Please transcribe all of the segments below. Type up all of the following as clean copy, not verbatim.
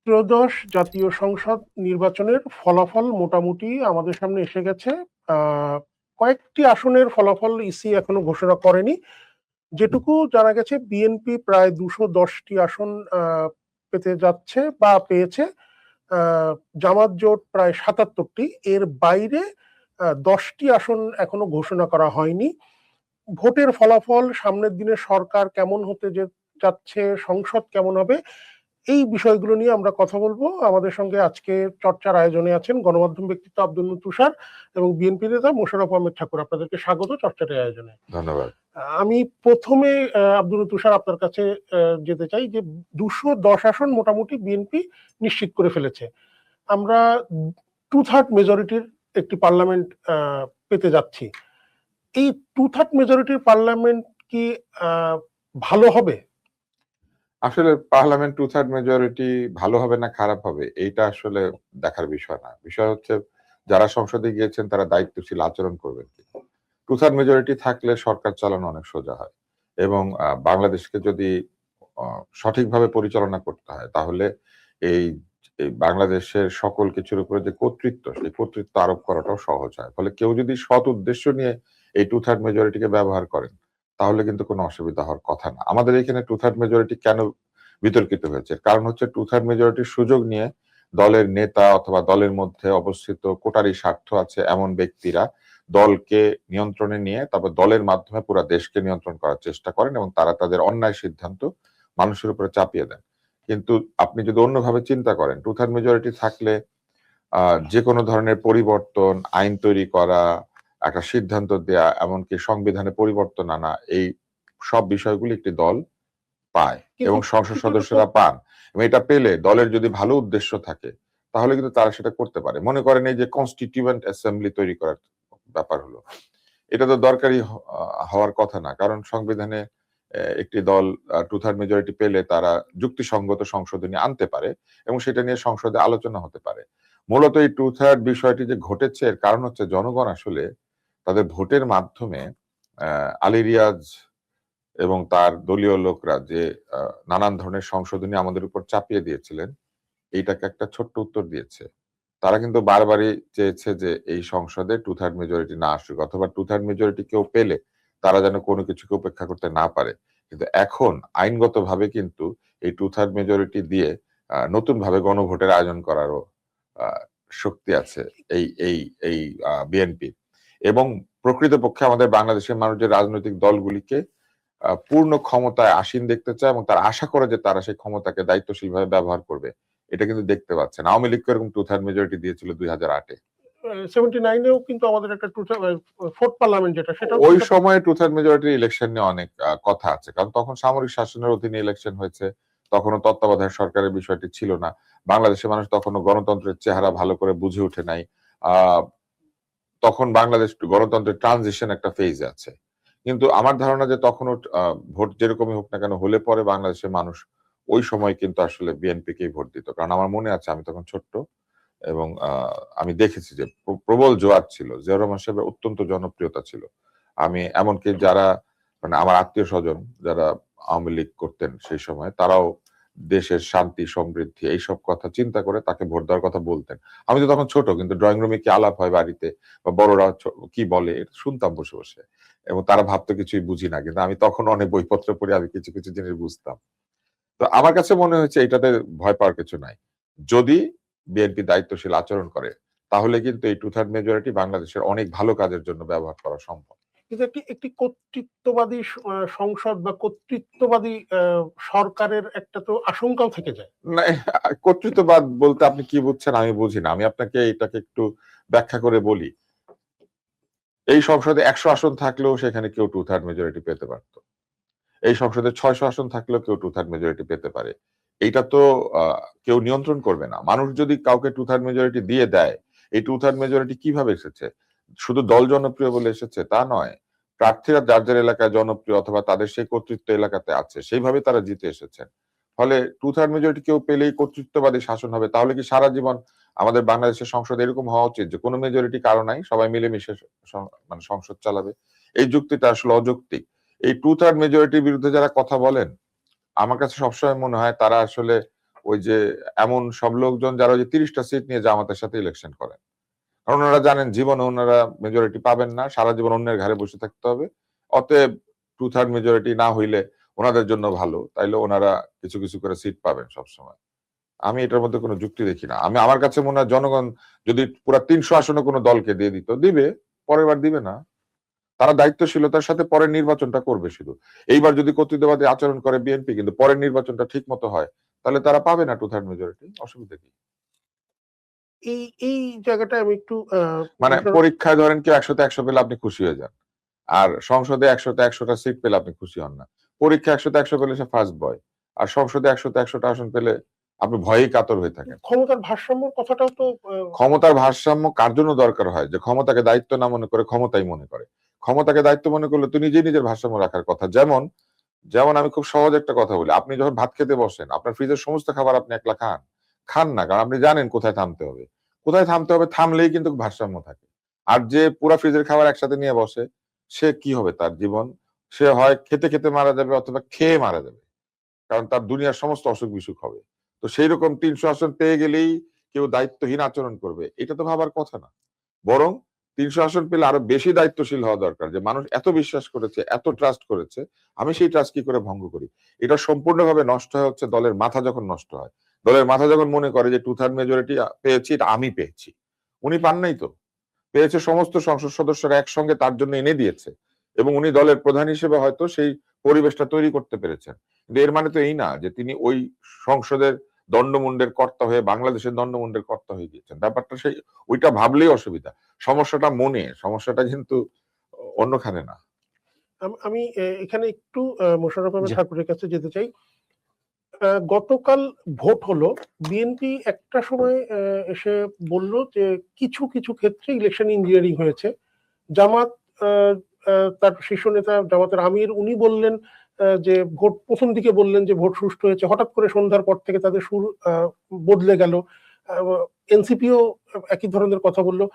ত্রয়োদশ জাতীয় সংসদ নির্বাচনের ফলাফল মোটামুটি আমাদের সামনে এসে গেছে। কয়েকটি আসনের ফলাফল ইসি এখনো ঘোষণা করেনি। যেটুকু জানা গেছে, বিএনপি প্রায় 210টি আসন পেতে যাচ্ছে বা পেয়েছে। জামাত জোট প্রায় 77টি। এর বাইরে 10টি আসন এখনো ঘোষণা করা হয়নি। ভোটের ফলাফল, সামনের দিনে সরকার কেমন হতে যাচ্ছে, সংসদ কেমন হবে, এই বিষয়গুলো নিয়ে আমরা কথা বলবো। আমাদের সঙ্গে আজকে চর্চার আয়োজনে আছেন গণমাধ্যম ব্যক্তিত্ব আব্দুল তুষার এবং বিএনপি নেতা মোশাররফ আহমেদ ঠাকুর। আপনাদেরকে স্বাগত চর্চার আয়োজনে। ধন্যবাদ। আমি প্রথমে আব্দুল তুষার আপনার কাছে যেতে চাই যে 210 আসন মোটামুটি বিএনপি নিশ্চিত করে ফেলেছে। আমরা 2/3 মেজরিটির একটি পার্লামেন্ট পেতে যাচ্ছি। এই 2/3 মেজরিটির পার্লামেন্ট কি ভালো হবে? আসলে পার্লামেন্ট 2/3 মেজরিটি ভালো হবে না খারাপ হবে এইটা আসলে দেখার বিষয় না। বিষয় হচ্ছে যারা সংসদে গিয়েছেন তারা দায়িত্বশীল আচরণ করবেন কি। 2/3 মেজরিটি থাকলে সরকার চালানো অনেক সোজা হয় এবং বাংলাদেশকে যদি সঠিকভাবে পরিচালনা করতে হয় তাহলে এই বাংলাদেশের সকল কিছুর উপরে যে কর্তৃত্ব, সেই কর্তৃত্ব আরোপ করাটাও সহজ হয়। ফলে কেউ যদি সৎ উদ্দেশ্য নিয়ে এই 2/3 মেজরিটিকে ব্যবহার করেন তাহলে কিন্তু কোনো অসুবিধা হওয়ার কথা না। আমাদের এখানে 2/3 মেজরিটি কেন বিতর্কিত হয়েছে? কারণ হচ্ছে 2/3 মেজরিটির সুযোগ নিয়ে দলের নেতা অথবা দলের মধ্যে অবস্থিত কোটারি স্বার্থ আছে এমন ব্যক্তিরা দলকে নিয়ন্ত্রণে নিয়ে তারপর দলের মাধ্যমে পুরো দেশকে নিয়ন্ত্রণ করার চেষ্টা করেন এবং তারা তাদের অন্যায় সিদ্ধান্ত মানুষের উপরে চাপিয়ে দেন। কিন্তু আপনি যদি অন্যভাবে চিন্তা করেন, 2/3 মেজরিটি থাকলে যে কোনো ধরনের পরিবর্তন, আইন তৈরি করা, একটা সিদ্ধান্ত দেয়া, এমনকি সংবিধানে পরিবর্তন আনা, এই সব বিষয়গুলি একটি দল পায় এবং সংসদ সদস্যরা পান। এবং এটা পেলে দলের যদি ভালো উদ্দেশ্য থাকে তাহলে কিন্তু তারা সেটা করতে পারে। মনে করেন এই যে কনস্টিটিউয়েন্ট অ্যাসেম্বলি তৈরি করার ব্যাপার হলো, এটা তো দরকারি হওয়ার কথা না। কারণ সংবিধানে একটি দল 2/3 মেজরিটি পেলে তারা যুক্তিসঙ্গত সংশোধনী আনতে পারে এবং সেটা নিয়ে সংসদে আলোচনা হতে পারে। মূলত এই 2/3 বিষয়টি যে ঘটেছে এর কারণ হচ্ছে জনগণ আসলে তাদের ভোটের মাধ্যমে আলী রিয়াজ এবং তার দলীয় লোকরা যে নানান ধরনের সংশোধনী আমাদের উপর চাপিয়ে দিয়েছিলেন, এইটাকে একটা ছোট্ট উত্তর দিয়েছে। তারা কিন্তু বারবারই চেয়েছে যে এই সংসদে 2/3 মেজরিটি না আসুক অথবা 2/3 মেজরিটি কেউ পেলে তারা যেন কোনো কিছুকে উপেক্ষা করতে না পারে। কিন্তু এখন আইনগতভাবে কিন্তু এই 2/3 মেজরিটি দিয়ে নতুন ভাবে গণভোটের আয়োজন করারও শক্তি আছে এই এই এই বিএনপি। এবং প্রকৃতপক্ষে আমাদের বাংলাদেশের মানুষ যে রাজনৈতিক দলগুলিকে পূর্ণ ক্ষমতায় আসীন দেখতে চায় এবং তারা আশা করে যে তারা সেই ক্ষমতাকে দায়িত্বশীলভাবে ব্যবহার করবে, এটা কিন্তু দেখতে পাচ্ছেন। আওয়ামী লীগকে এরকম 2/3 মেজরিটি দিয়েছিল 2008-এ। 79-এও কিন্তু আমাদের একটা ফোর্থ পার্লামেন্ট যেটা, সেটা ওই সময় 2/3 মেজরিটির ইলেকশন নিয়ে অনেক কথা আছে, কারণ তখন সামরিক শাসনের অধীনে ইলেকশন হয়েছে, তখনও তত্ত্বাবধায়ক সরকারের বিষয়টি ছিল না। বাংলাদেশের মানুষ তখনও গণতন্ত্রের চেহারা ভালো করে বুঝে ওঠে নাই। তখন বাংলাদেশ গণতন্ত্রের ট্রানজিশন একটা ফেজ আছে। কিন্তু আমার ধারণা যে তখনও ভোট যেরকমই হোক না কেন হলে পরে বাংলাদেশের মানুষ ওই সময় কিন্তু আসলে বিএনপিকেই ভোট দিত। কারণ আমার মনে আছে আমি তখন ছোট্ট এবং আমি দেখেছি যে প্রবল জোয়ার ছিল। জিয়াউর রহমান সাহেবের অত্যন্ত জনপ্রিয়তা ছিল। আমি এমনকি যারা মানে আমার আত্মীয় স্বজন যারা আওয়ামী লীগ করতেন সেই সময়, তারাও দেশের শান্তি সমৃদ্ধি এইসব কথা চিন্তা করে তাকে ভোট দেওয়ার কথা বলতেন। আমি তো তখন ছোট, কিন্তু ড্রয়িং রুমে কি আলাপ হয় বাড়িতে বা বড়রা কি বলে এটা শুনতাম বসে বসে, এবং তারা ভাবতো কিছুই বুঝি না, কিন্তু আমি তখন অনেক বইপত্র পড়ে আমি কিছু কিছু জিনিস বুঝতাম। তো আমার কাছে মনে হয়েছে এটাতে ভয় পাওয়ার কিছু নাই। যদি বিএনপি দায়িত্বশীল আচরণ করে তাহলে কিন্তু এই 2/3 মেজরিটি বাংলাদেশের অনেক ভালো কাজের জন্য ব্যবহার করা সম্ভব। কিন্তু একটি কর্তৃত্ববাদী সংসদ বা কর্তৃত্ববাদী সরকারের একটা তো আশঙ্কাও থেকে যায়। না, কর্তৃত্ববাদ বলতে আপনি কি বুঝছেন আমি বুঝি না। আমি আপনাকে এটাকে একটু ব্যাখ্যা করে বলি। এই সংসদে 100 আসন থাকলেও সেখানে কেউ 2/3 মেজরিটি পেতে পারত। এই সংসদে 600 আসন থাকলেও কেউ 2/3 মেজরিটি পেতে পারে। এইটা তো কেউ নিয়ন্ত্রণ করবে না। মানুষ যদি কাউকে 2/3 মেজরিটি দিয়ে দেয়, এই 2/3 মেজরিটি কিভাবে এসেছে? শুধু দল জনপ্রিয় বলে এসেছে তা নয়। প্রার্থীরা যার যার এলাকায় জনপ্রিয় অথবা তাদের সেই কর্তৃত্ব এলাকাতে আছে, সেইভাবে তারা জিতে এসেছেন। ফলে 2/3 মেজরিটি কেউ পেলেই কর্তৃত্ববাদী শাসন হবে। তাহলে কি সারা জীবন আমাদের বাংলাদেশের সংসদ এরকম হওয়া উচিত যে কোনো মেজরিটি কারো নাই, সবাই মিলেমিশে মানে সংসদ চালাবে? এই যুক্তিটা আসলে অযৌক্তিক। এই 2/3 মেজরিটির বিরুদ্ধে যারা কথা বলেন, আমার কাছে সবসময় মনে হয় তারা আসলে ওই যে এমন সব লোকজন যারা ওই যে 30টা সিট নিয়ে জামাতের সাথে ইলেকশন করেন, কারণ ওনারা জানেন জীবনে ওনারা মেজরিটি পাবেন না, সারা জীবন অন্যের ঘাড়ে বসে থাকতে হবে। অতএব 2/3 মেজরিটি না হইলে ওনাদের জন্য ভালো, তাইলে ওনারা কিছু কিছু করে সিট পাবেন সবসময়। আমি এটার মধ্যে কোনো যুক্তি দেখি না। আমার কাছে মনে হয় জনগণ যদি পুরা 300 আসনে কোনো দলকে দিয়ে দিত, দিবে, পরের বার দিবে না। তারা দায়িত্বশীলতার সাথে পরের নির্বাচনটা করবে শুধু। এইবার যদি কর্তৃত্ববাদী আচরণ করে বিএনপি, কিন্তু পরের নির্বাচনটা ঠিক মতো হয়, তাহলে তারা পাবে না 2/3 মেজরিটি, অসুবিধা কি? এই এই জায়গাটা আমি একটু মানে পরীক্ষায় ধরেন কি 100তে 100 পেলে আপনি খুশি হয়ে যান, আর সংসদে 100তে 100টা সিট পেলে আপনি খুশি হন না। পরীক্ষা 100তে 100 পেলে সে ফার্স্ট বয়, আর সংসদে 100তে 100টা আসন পেলে আপনি ভয়েই কাতর হয়ে থাকেন। ক্ষমতার ভারসাম্যর কথাটাও তো ক্ষমতার ভারসাম্য কার জন্য দরকার হয়? যে ক্ষমতাকে দায়িত্ব না মনে করে ক্ষমতাই মনে করে। ক্ষমতাকে দায়িত্ব মনে করলে তুই নিজেই নিজের ভারসাম্য রাখার কথা। যেমন যেমন আমি খুব সহজ একটা কথা বলি, আপনি যখন ভাত খেতে বসেন, আপনার ফ্রিজের সমস্ত খাবার আপনি একলা খান? খান না, কারণ আপনি জানেন কোথায় থামতে হবে। কোথায় থামতে হবে, থামলেই কিন্তু ভারসাম্য থাকে। আর যে পুরা ফ্রিজের খাবার একসাথে নিয়ে বসে, সে কি হবে তার জীবন? সে হয় খেতে খেতে মারা যাবে অথবা খেয়ে মারা যাবে। কারণ তার দুনিয়ার সমস্ত অসুখ বিসুখ হবে। তো সেই রকম 300 আসন পেয়ে গেলেই কেউ দায়িত্বহীন আচরণ করবে, এটা তো ভাবার কথা না। বরং 300 আসন পেলে আরো বেশি দায়িত্বশীল হওয়া দরকার, যে মানুষ এত বিশ্বাস করেছে, এত ট্রাস্ট করেছে, আমি সেই ট্রাস্ট কি করে ভঙ্গ করি? এটা সম্পূর্ণভাবে নষ্ট হয়ে হচ্ছে দলের মাথা যখন নষ্ট হয়। দলের মাথা যখন মনে করে যে 2/3 মেজরিটি পেয়েছি, এটা আমি পেয়েছি। উনি পান নাই তো। পেয়েছে সমস্ত সংসদ সদস্যরা একসঙ্গে তার জন্য এনে দিয়েছে, এবং উনি দলের প্রধান হিসেবে হয়তো সেই পরিবেশটা তৈরি করতে পেরেছেন। কিন্তু এর মানে তো এই না যে তিনি ওই সংসদের দণ্ডমুণ্ডের কর্তা হয়ে বাংলাদেশের দণ্ডমুণ্ডের কর্তা হয়ে গিয়েছেন। ব্যাপারটা সেই ওইটা ভাবলেই অসুবিধা। সমস্যাটা মনে, সমস্যাটা কিন্তু অন্যখানে না। আমি এখানে একটু মোশাররফ আহমেদ জি। ঠাকুরের কাছে যেতে চাই। গতকাল ভোট হলো, বিএনপি একটা সময় এসে বলল যে কিছু কিছু ক্ষেত্রে ইলেকশন ইঞ্জিনিয়ারিং হয়েছে। জামাত তার শীর্ষ নেতা জামাতের আমির উনি বললেন যে ভোট প্রথম দিকে বললেন যে ভোট সুষ্ঠু হয়েছে, হঠাৎ করে সন্ধ্যার পর থেকে তাদের সুর বদলে গেল। এনসিপিও একই ধরনের কথা বললো।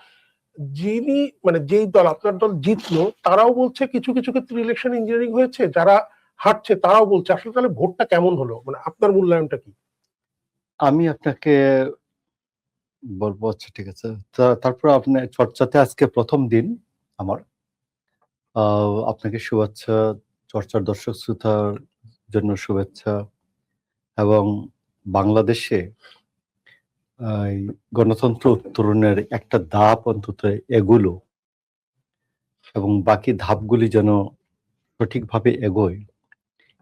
যিনি মানে যেই দল আপনার দল জিতলো তারাও বলছে কিছু কিছু ক্ষেত্রে ইলেকশন ইঞ্জিনিয়ারিং হয়েছে, যারা হারছে তারাও বলছে। আসলে তাহলে ভোটটা কেমন হলো, মানে আপনার মূল্যায়নটা কি? আমি আপনাকে বলবো, আচ্ছা ঠিক আছে। তারপর আপনার চর্চাতে আজকে প্রথম দিন আমার। আপনাকে শুভেচ্ছা, চর্চার দর্শক শ্রোতার জন্য শুভেচ্ছা। এবং বাংলাদেশে এই গণতন্ত্র উত্তরণের একটা ধাপ অন্তত এগুলো, এবং বাকি ধাপগুলি যেন সঠিকভাবে এগোয়,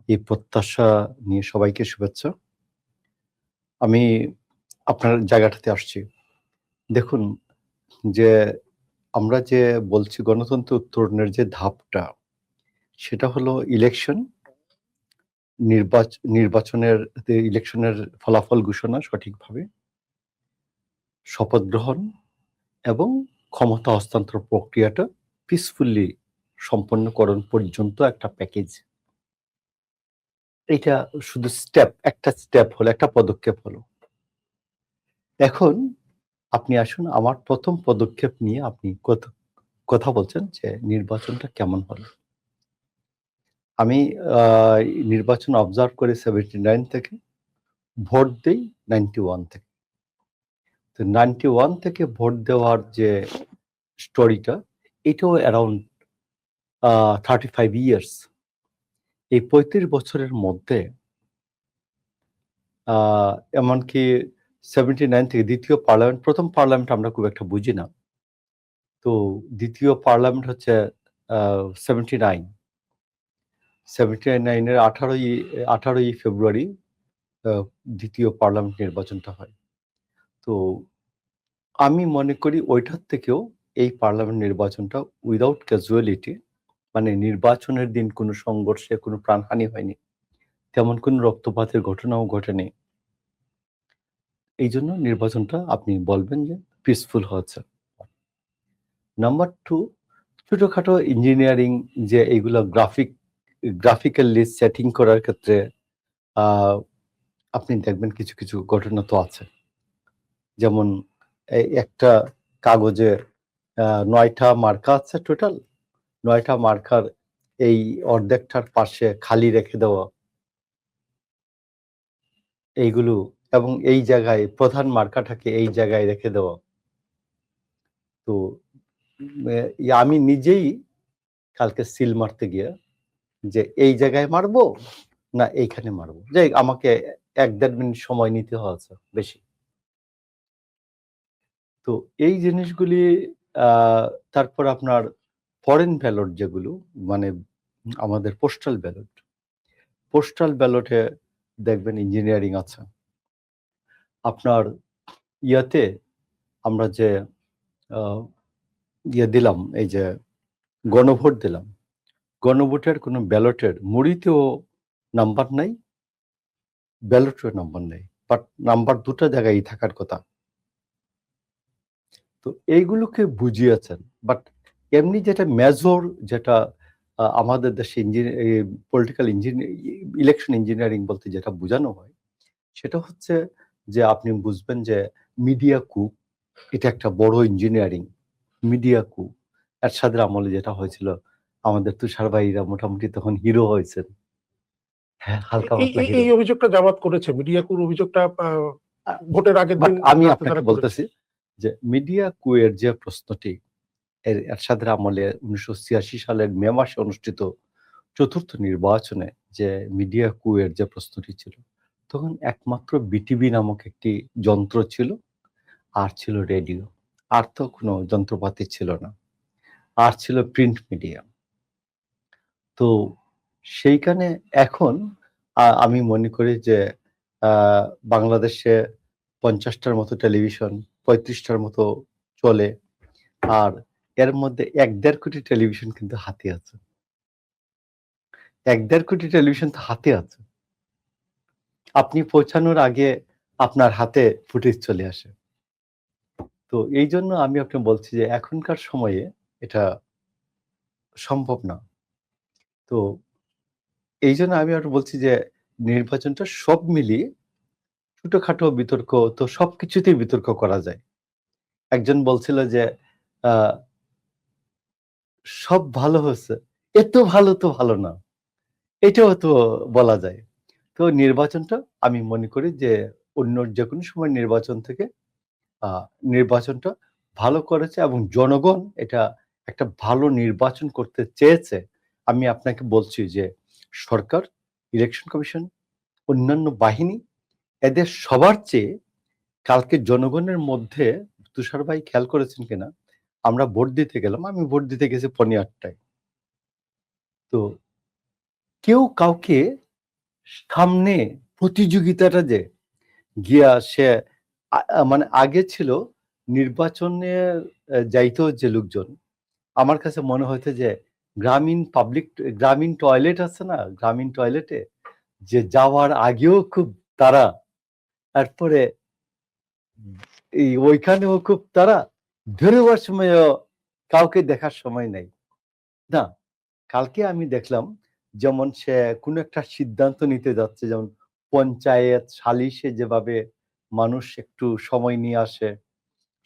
এই প্রত্যাশা নিয়ে সবাইকে শুভেচ্ছা। আমি আপনার জায়গাটাতে আসছি। দেখুন, যে আমরা যে বলছি গণতন্ত্র উত্তরণের যে ধাপটা, সেটা হলো ইলেকশন, ইলেকশনের ফলাফল ঘোষণা সঠিকভাবে, শপথ গ্রহণ এবং ক্ষমতা হস্তান্তর প্রক্রিয়াটা পিসফুলি সম্পন্নকরণ পর্যন্ত একটা প্যাকেজ। এটা শুধু একটা স্টেপ হলো, একটা পদক্ষেপ হলো। এখন আপনি আসুন, আমার প্রথম পদক্ষেপ নিয়ে আপনি কথা বলছেন যে নির্বাচনটা কেমন হলো। আমি নির্বাচন অবজার্ভ করে 79 থেকে, ভোট দেই 91 থেকে। তো 91 থেকে ভোট দেওয়ার যে স্টোরিটা, এটাও অ্যারাউন্ড 35 ইয়ার্স। এই 35 বছরের মধ্যে এমনকি 79 থেকে দ্বিতীয় পার্লামেন্ট, প্রথম পার্লামেন্ট আমরা খুব একটা বুঝি না, তো দ্বিতীয় পার্লামেন্ট হচ্ছে 79। 79-এর 18ই ফেব্রুয়ারি দ্বিতীয় পার্লামেন্ট নির্বাচনটা হয়। তো আমি মনে করি ওইটার থেকেও এই পার্লামেন্ট নির্বাচনটা উইদাউট ক্যাজুয়ালিটি, মানে নির্বাচনের দিন কোনো সংঘর্ষে কোনো প্রাণহানি হয়নি, তেমন কোনো রক্তপাতের ঘটনাও ঘটেনি। এই জন্য নির্বাচনটা আপনি বলবেন যে পিসফুল হচ্ছে। নাম্বার 2, ছোটখাটো ইঞ্জিনিয়ারিং যে এইগুলো গ্রাফিক্যালি সেটিং করার ক্ষেত্রে আপনি দেখবেন কিছু কিছু ঘটনা তো আছে। যেমন একটা কাগজে 9টা মার্কা আছে, টোটাল 9টা মার্কার এই অর্ধেকটার পাশে খালি রেখে দেওয়া, এইগুলো এবং এই জায়গায় প্রধান মার্কাটাকে এই জায়গায় রেখে দেওয়া। তো আমি নিজেই কালকে সিল মারতে গিয়ে যে এই জায়গায় মারবো না এইখানে মারবো, যে আমাকে 1-1.5 মিনিট সময় নিতে হয়েছে বেশি। তো এই জিনিসগুলি তারপর আপনার ফরেন ব্যালট যেগুলো, মানে আমাদের পোস্টাল ব্যালটে দেখবেন ইঞ্জিনিয়ারিং আছে। আপনার ইয়াতে আমরা যে দিলাম, এই যে গণভোট দিলাম, গণভোটের কোনো ব্যালটের মুড়িতেও নাম্বার নাই, ব্যালটের নাম্বার নেই, বাট নাম্বার দুটো জায়গায় থাকার কথা। তো এইগুলোকে বুঝিয়েছেন, বাট এমনি যেটা মেজর, যেটা আমাদের দেশে পলিটিক্যাল ইলেকশন ইঞ্জিনিয়ারিং বলতে যেটা বোঝানো হয়, সেটা হচ্ছে যে আপনি বুঝবেন যে মিডিয়া কু, এটা একটা বড় ইঞ্জিনিয়ারিং। মিডিয়া কু এরশাদের আমলে যেটা হয়েছিল, আমাদের তুষার ভাইরা মোটামুটি তখন হিরো হয়েছেন। হ্যাঁ, হালকা পাতলা হিরো। এই অভিযোগটা জামাত করেছে, মিডিয়াকুর অভিযোগটা ভোটের আগের বাট দিন আমি রাতে আপনাকে তারা বলতেছি যে মিডিয়া কুয়ের যে প্রশ্নটি এরশাদের আমলে 1986 সালের মে মাসে অনুষ্ঠিত 4র্থ নির্বাচনে যে মিডিয়া কুয়ের যে প্রশ্নটি ছিল, তখন একমাত্র বিটিভি নামক একটি যন্ত্র ছিল, আর ছিল রেডিও, আর তো কোনো যন্ত্রপাতি ছিল না, আর ছিল প্রিন্ট মিডিয়া। তো সেইখানে এখন আমি মনে করি যে বাংলাদেশে 50টার মতো টেলিভিশন, 35টার মতো চলে, আর এর মধ্যে 1-1.5 কোটি টেলিভিশন কিন্তু হাতে আছে। 1-1.5 কোটি টেলিভিশন তো হাতে আছে, আপনি পৌঁছানোর আগে আপনার হাতে ফুটেজ চলে আসে। তো এই জন্য আমি আপনাকে বলছি যে এখনকার সময়ে এটা সম্ভব না। তো এই জন্য আমি আর বলছি যে নির্বাচনটা সব মিলিয়ে ছোটখাটো বিতর্ক, তো সবকিছুতেই বিতর্ক করা যায়। একজন বলছিল যে সব ভালো হয়েছে, এত ভালো তো ভালো না, এটাও তো বলা যায়। তো নির্বাচনটা আমি মনে করি যে অন্য যে কোনো সময় নির্বাচন থেকে নির্বাচনটা ভালো করেছে, এবং জনগণ এটা একটা ভালো নির্বাচন করতে চেয়েছে। আমি আপনাকে বলছি যে সরকার, ইলেকশন কমিশন, অন্যান্য বাহিনী, এদের সবার চেয়ে কালকে জনগণের মধ্যে, তুষার ভাই খেয়াল করেছেন কিনা, আমরা ভোট দিতে গেলাম, আমি ভোট দিতে গেছি 8:15টায়। তো কেউ কাউকে সামনে প্রতিযোগিতাটা যে গিয়া সে মানে আগে ছিল নির্বাচনে যাইতো যে লোকজন, আমার কাছে মনে হইতো যে গ্রামীণ টয়লেট আছে না, গ্রামীণ টয়লেটে যে যাওয়ার আগেও খুব তারা, তারপরে এই ওইখানেও খুব তারা, বেরোবার সময়ও কাউকে দেখার সময় নাই। না, কালকে আমি দেখলাম যেমন সে কোনো একটা সিদ্ধান্ত নিতে যাচ্ছে, যেমন পঞ্চায়েত সালিশে যেভাবে মানুষ একটু সময় নিয়ে আসে,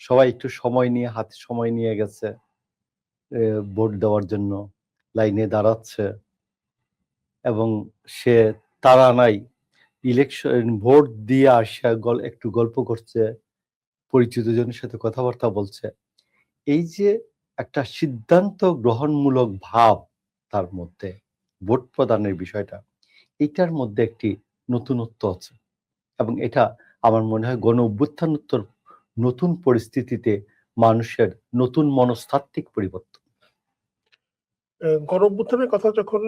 সবাই একটু সময় নিয়ে, হাতে সময় নিয়ে গেছে ভোট দেওয়ার জন্য, লাইনে দাঁড়াচ্ছে, এবং সে তারা নাই, ইলেকশন ভোট দিয়ে আসা একটু গল্প করছে, পরিচিত জনের সাথে কথাবার্তা বলছে। এই যে একটা সিদ্ধান্ত গ্রহণমূলক ভাব তার মধ্যে, ভোট প্রদানের বিষয়টা, এটার মধ্যে একটি নতুনত্ব আছে, এবং এটা আমার মনে হয় গণ অভ্যুত্থানোত্তর নতুন পরিস্থিতিতে মানুষের নতুন মনস্তাত্ত্বিক পরিবর্তন। গণ অভ্যুত্থানের কথা যখন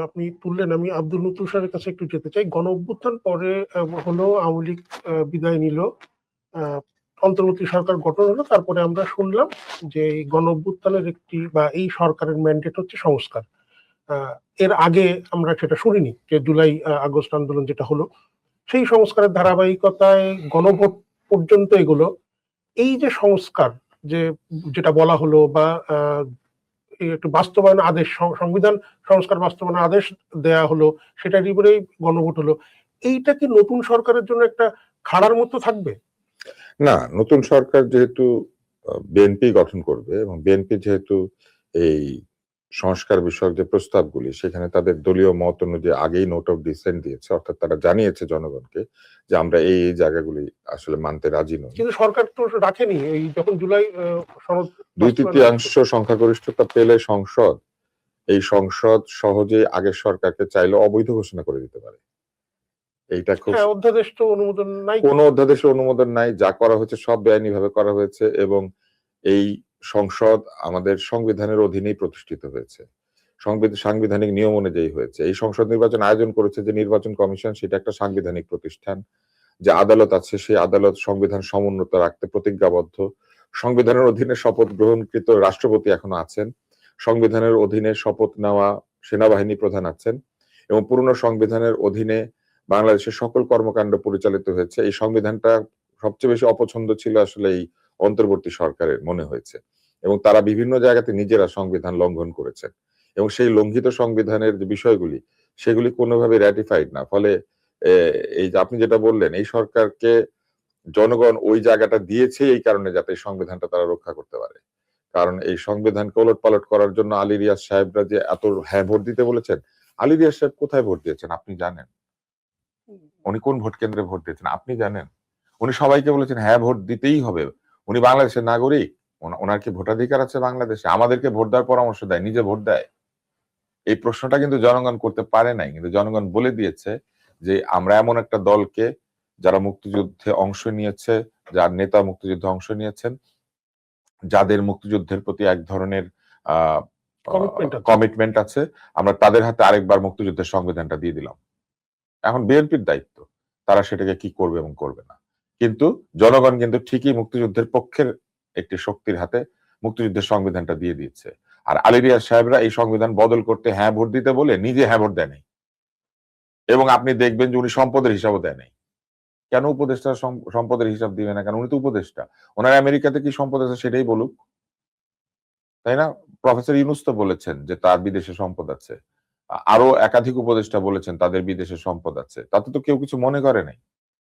আপনি তুললেন, আমি আব্দুল লতিফ স্যারের কাছে একটু যেতে চাই। গণ অভ্যুত্থান পরে হলো, আওয়ামী লীগ বিদায় নিল, অন্তর্বর্তী সরকার গঠন হলো, তারপরে আমরা শুনলাম যে এই গণ অভ্যুত্থানের একটি বা এই সরকারের ম্যান্ডেট হচ্ছে সংস্কার। এর আগে আমরা সেটা শুনিনি, যে জুলাই আগস্ট আন্দোলন যেটা হলো, সেই সংস্কারের ধারাবাহিকতায় গণভোট পর্যন্ত এগুলো। এই যে সংস্কার, যে যেটা বলা হলো, বা একটু বাস্তবায়ন আদেশ, সংবিধান সংস্কার বাস্তবায়ন আদেশ দেয়া হলো, সেটার উপরেই গণভোট হলো, এইটা কি নতুন সরকারের জন্য একটা খাড়ার মতো থাকবে? না, নতুন সরকার যেহেতু বিএনপি গঠন করবে, এবং বিএনপি যেহেতু এই সংস্কার বিষয়ক যে প্রস্তাবগুলি সেখানে তাদের দলীয় মত অনুযায়ী আগেই নোট অফ ডিসেন্ট দিয়েছে, অর্থাৎ তারা জানিয়েছে জনগণকে যে আমরা এই জায়গাগুলি আসলে মানতে রাজি নই। কিন্তু সরকার তো রাখেনি এই যখন জুলাই সনদ 2/3 সংখ্যাগরিষ্ঠতা পেলে এই সংসদ সহজেই আগের সরকারকে চাইলে অবৈধ ঘোষণা করে দিতে পারে। এইটা খুব, হ্যাঁ, অধ্যাদেশ তো অনুমোদন নাই, কোনো অধ্যাদেশের অনুমোদন নাই, যা করা হয়েছে সব বেআইনি ভাবে করা হয়েছে এবং এই সংসদ আমাদের সংবিধানের অধীনেই প্রতিষ্ঠিত হয়েছে, সাংবিধানিক নিয়ম অনুযায়ী হয়েছে। এই সংসদ নির্বাচন আয়োজন করেছে যে নির্বাচন কমিশন, সেটা একটা সাংবিধানিক প্রতিষ্ঠান। যে আদালত আছে সেই আদালত সংবিধান সমুন্নত রাখতে প্রতিজ্ঞাবদ্ধ। সংবিধানের অধীনে শপথ গ্রহণকৃত রাষ্ট্রপতি এখনো আছেন, সংবিধানের অধীনে শপথ নেওয়া সেনাবাহিনী প্রধান আছেন এবং পুরনো সংবিধানের অধীনে বাংলাদেশের সকল কর্মকাণ্ড পরিচালিত হয়েছে। এই সংবিধানটা সবচেয়ে বেশি অপছন্দ ছিল আসলে এই অন্তর্বর্তী সরকারের মনে হয়েছে, এবং তারা বিভিন্ন জায়গাতে নিজেরা সংবিধান লঙ্ঘন করেছেন এবং সেই লঙ্ঘিত সংবিধানের যে বিষয়গুলি সেগুলি কোনোভাবে র্যাটিফাইড না। ফলে এই যে আপনি যেটা বললেন, এই সরকারকে জনগণ ওই জায়গাটা দিয়েছে এই কারণে যাতে এই সংবিধানটা তারা রক্ষা করতে পারে। কারণ এই সংবিধানকে ওলটপালট করার জন্য আলী রিয়াজ সাহেবরা যে এত হ্যাঁ ভোট দিতে বলেছেন, আলী রিয়াজ সাহেব কোথায় ভোট দিয়েছেন আপনি জানেন? উনি কোন ভোট কেন্দ্রে ভোট দিয়েছেন আপনি জানেন? উনি সবাইকে বলেছেন হ্যাঁ ভোট দিতেই হবে। উনি বাংলাদেশের নাগরিক, ওনার কি ভোটাধিকার আছে বাংলাদেশে? আমাদেরকে ভোট দেওয়ার পরামর্শ দেয়, নিজে ভোট দেয়? এই প্রশ্নটা কিন্তু জনগণ করতে পারে নাই, কিন্তু জনগণ বলে দিয়েছে যে আমরা এমন একটা দলকে, যারা মুক্তিযুদ্ধে অংশ নিয়েছে, যার নেতা মুক্তিযুদ্ধে অংশ নিয়েছেন, যাদের মুক্তিযুদ্ধের প্রতি এক ধরনের কমিটমেন্ট আছে, আমরা তাদের হাতে আরেকবার মুক্তিযুদ্ধের সংবিধানটা দিয়ে দিলাম। এখন বিএনপির দায়িত্ব তারা সেটাকে কি করবে এবং করবে না। কিন্তু জনগণ কিন্তু ঠিকই মুক্তিযুদ্ধের পক্ষের একটি শক্তির হাতে মুক্তিযুদ্ধের সংবিধানটা দিয়ে দিয়েছে। আর আলী রিয়াজ সাহেবরা এই সংবিধান বদল করতে হ্যাঁ ভোট দিতে বলে নিজে হ্যাঁ ভোট দেয় নাই, এবং আপনি দেখবেন যে উনি সম্পদের হিসাবও দেয় নাই। কেন উপদেষ্টা সম্পদের হিসাব দিবে না? কারণ উনি তো উপদেষ্টা, ওনার আমেরিকাতে কি সম্পদ আছে সেটাই বলুক, তাই না? প্রফেসর ইউনূস তো বলেছেন যে তার বিদেশে সম্পদ আছে, আরো একাধিক উপদেষ্টা বলেছেন তাদের বিদেশে সম্পদ আছে, তাতে তো কেউ কিছু মনে করে নাই,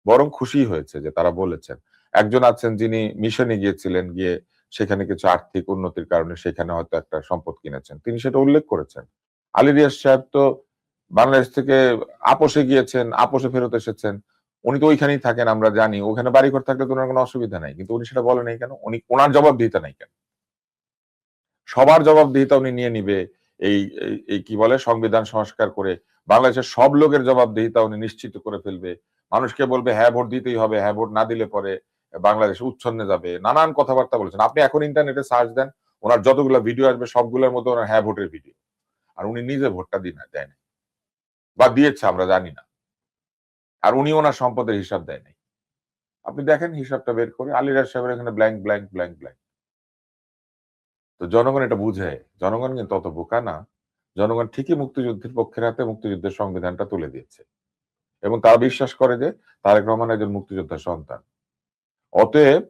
বরং খুশি হয়েছে যে তারা বলেছেন। একজন আছেন যিনি মিশনে গিয়েছিলেন, গিয়ে সেখানে কিছু আর্থিক উন্নতির কারণে সেখানে হয়তো একটা সম্পদ কিনেছেন, তিনি সেটা উল্লেখ করেছেন। আলী রিয়াজ সাহেব তো বাংলাদেশ থেকে আপোষে গিয়েছেন, আপোষে ফেরত এসেছেন, উনি তো ওইখানেই থাকেন, আমরা জানি ওখানে বাড়িঘর থাকলে তো ওনার কোনো অসুবিধা নাই, কিন্তু উনি সেটা বলে নাই কেন? উনি ওনার জবাবদিহিতা নাই কেন? সবার জবাবদিহিতা উনি নিয়ে নিবে এই এই কি বলে সংবিধান সংস্কার করে, বাংলাদেশের সব লোকের জবাবদিহিতা উনি নিশ্চিত করে ফেলবে, মানুষকে বলবে হ্যাঁ ভোট দিতেই হবে, হ্যাঁ ভোট না দিলে পরে বাংলাদেশ উচ্ছন্নে যাবে, নানান কথাবার্তা বলেছেন। আপনি এখন ইন্টারনেটে সার্চ দেন, ওনার যতগুলো ভিডিও আসবে সবগুলোর মধ্যে ওনার হ্যাঁ ভোটের ভিডিও, আর উনি নিজে ভোটটা দেয় না বা দিয়েছে আমরা জানি না, আর উনি ওনার সম্পদের হিসাব দেয় নাই। আপনি দেখেন হিসাবটা বের করে, আলী রাজ সাহেবের এখানে ব্ল্যাঙ্ক ব্ল্যাঙ্ক ব্ল্যাঙ্ক ব্ল্যাঙ্ক। তো জনগণ এটা বুঝে, জনগণ কিন্তু অত বোকা না, জনগণ ঠিকই মুক্তিযুদ্ধের পক্ষের হাতে মুক্তিযুদ্ধের সংবিধানটা তুলে দিয়েছে এবং তারা বিশ্বাস করে যে তারেক রহমান একজন মুক্তিযোদ্ধার সন্তান। অতএব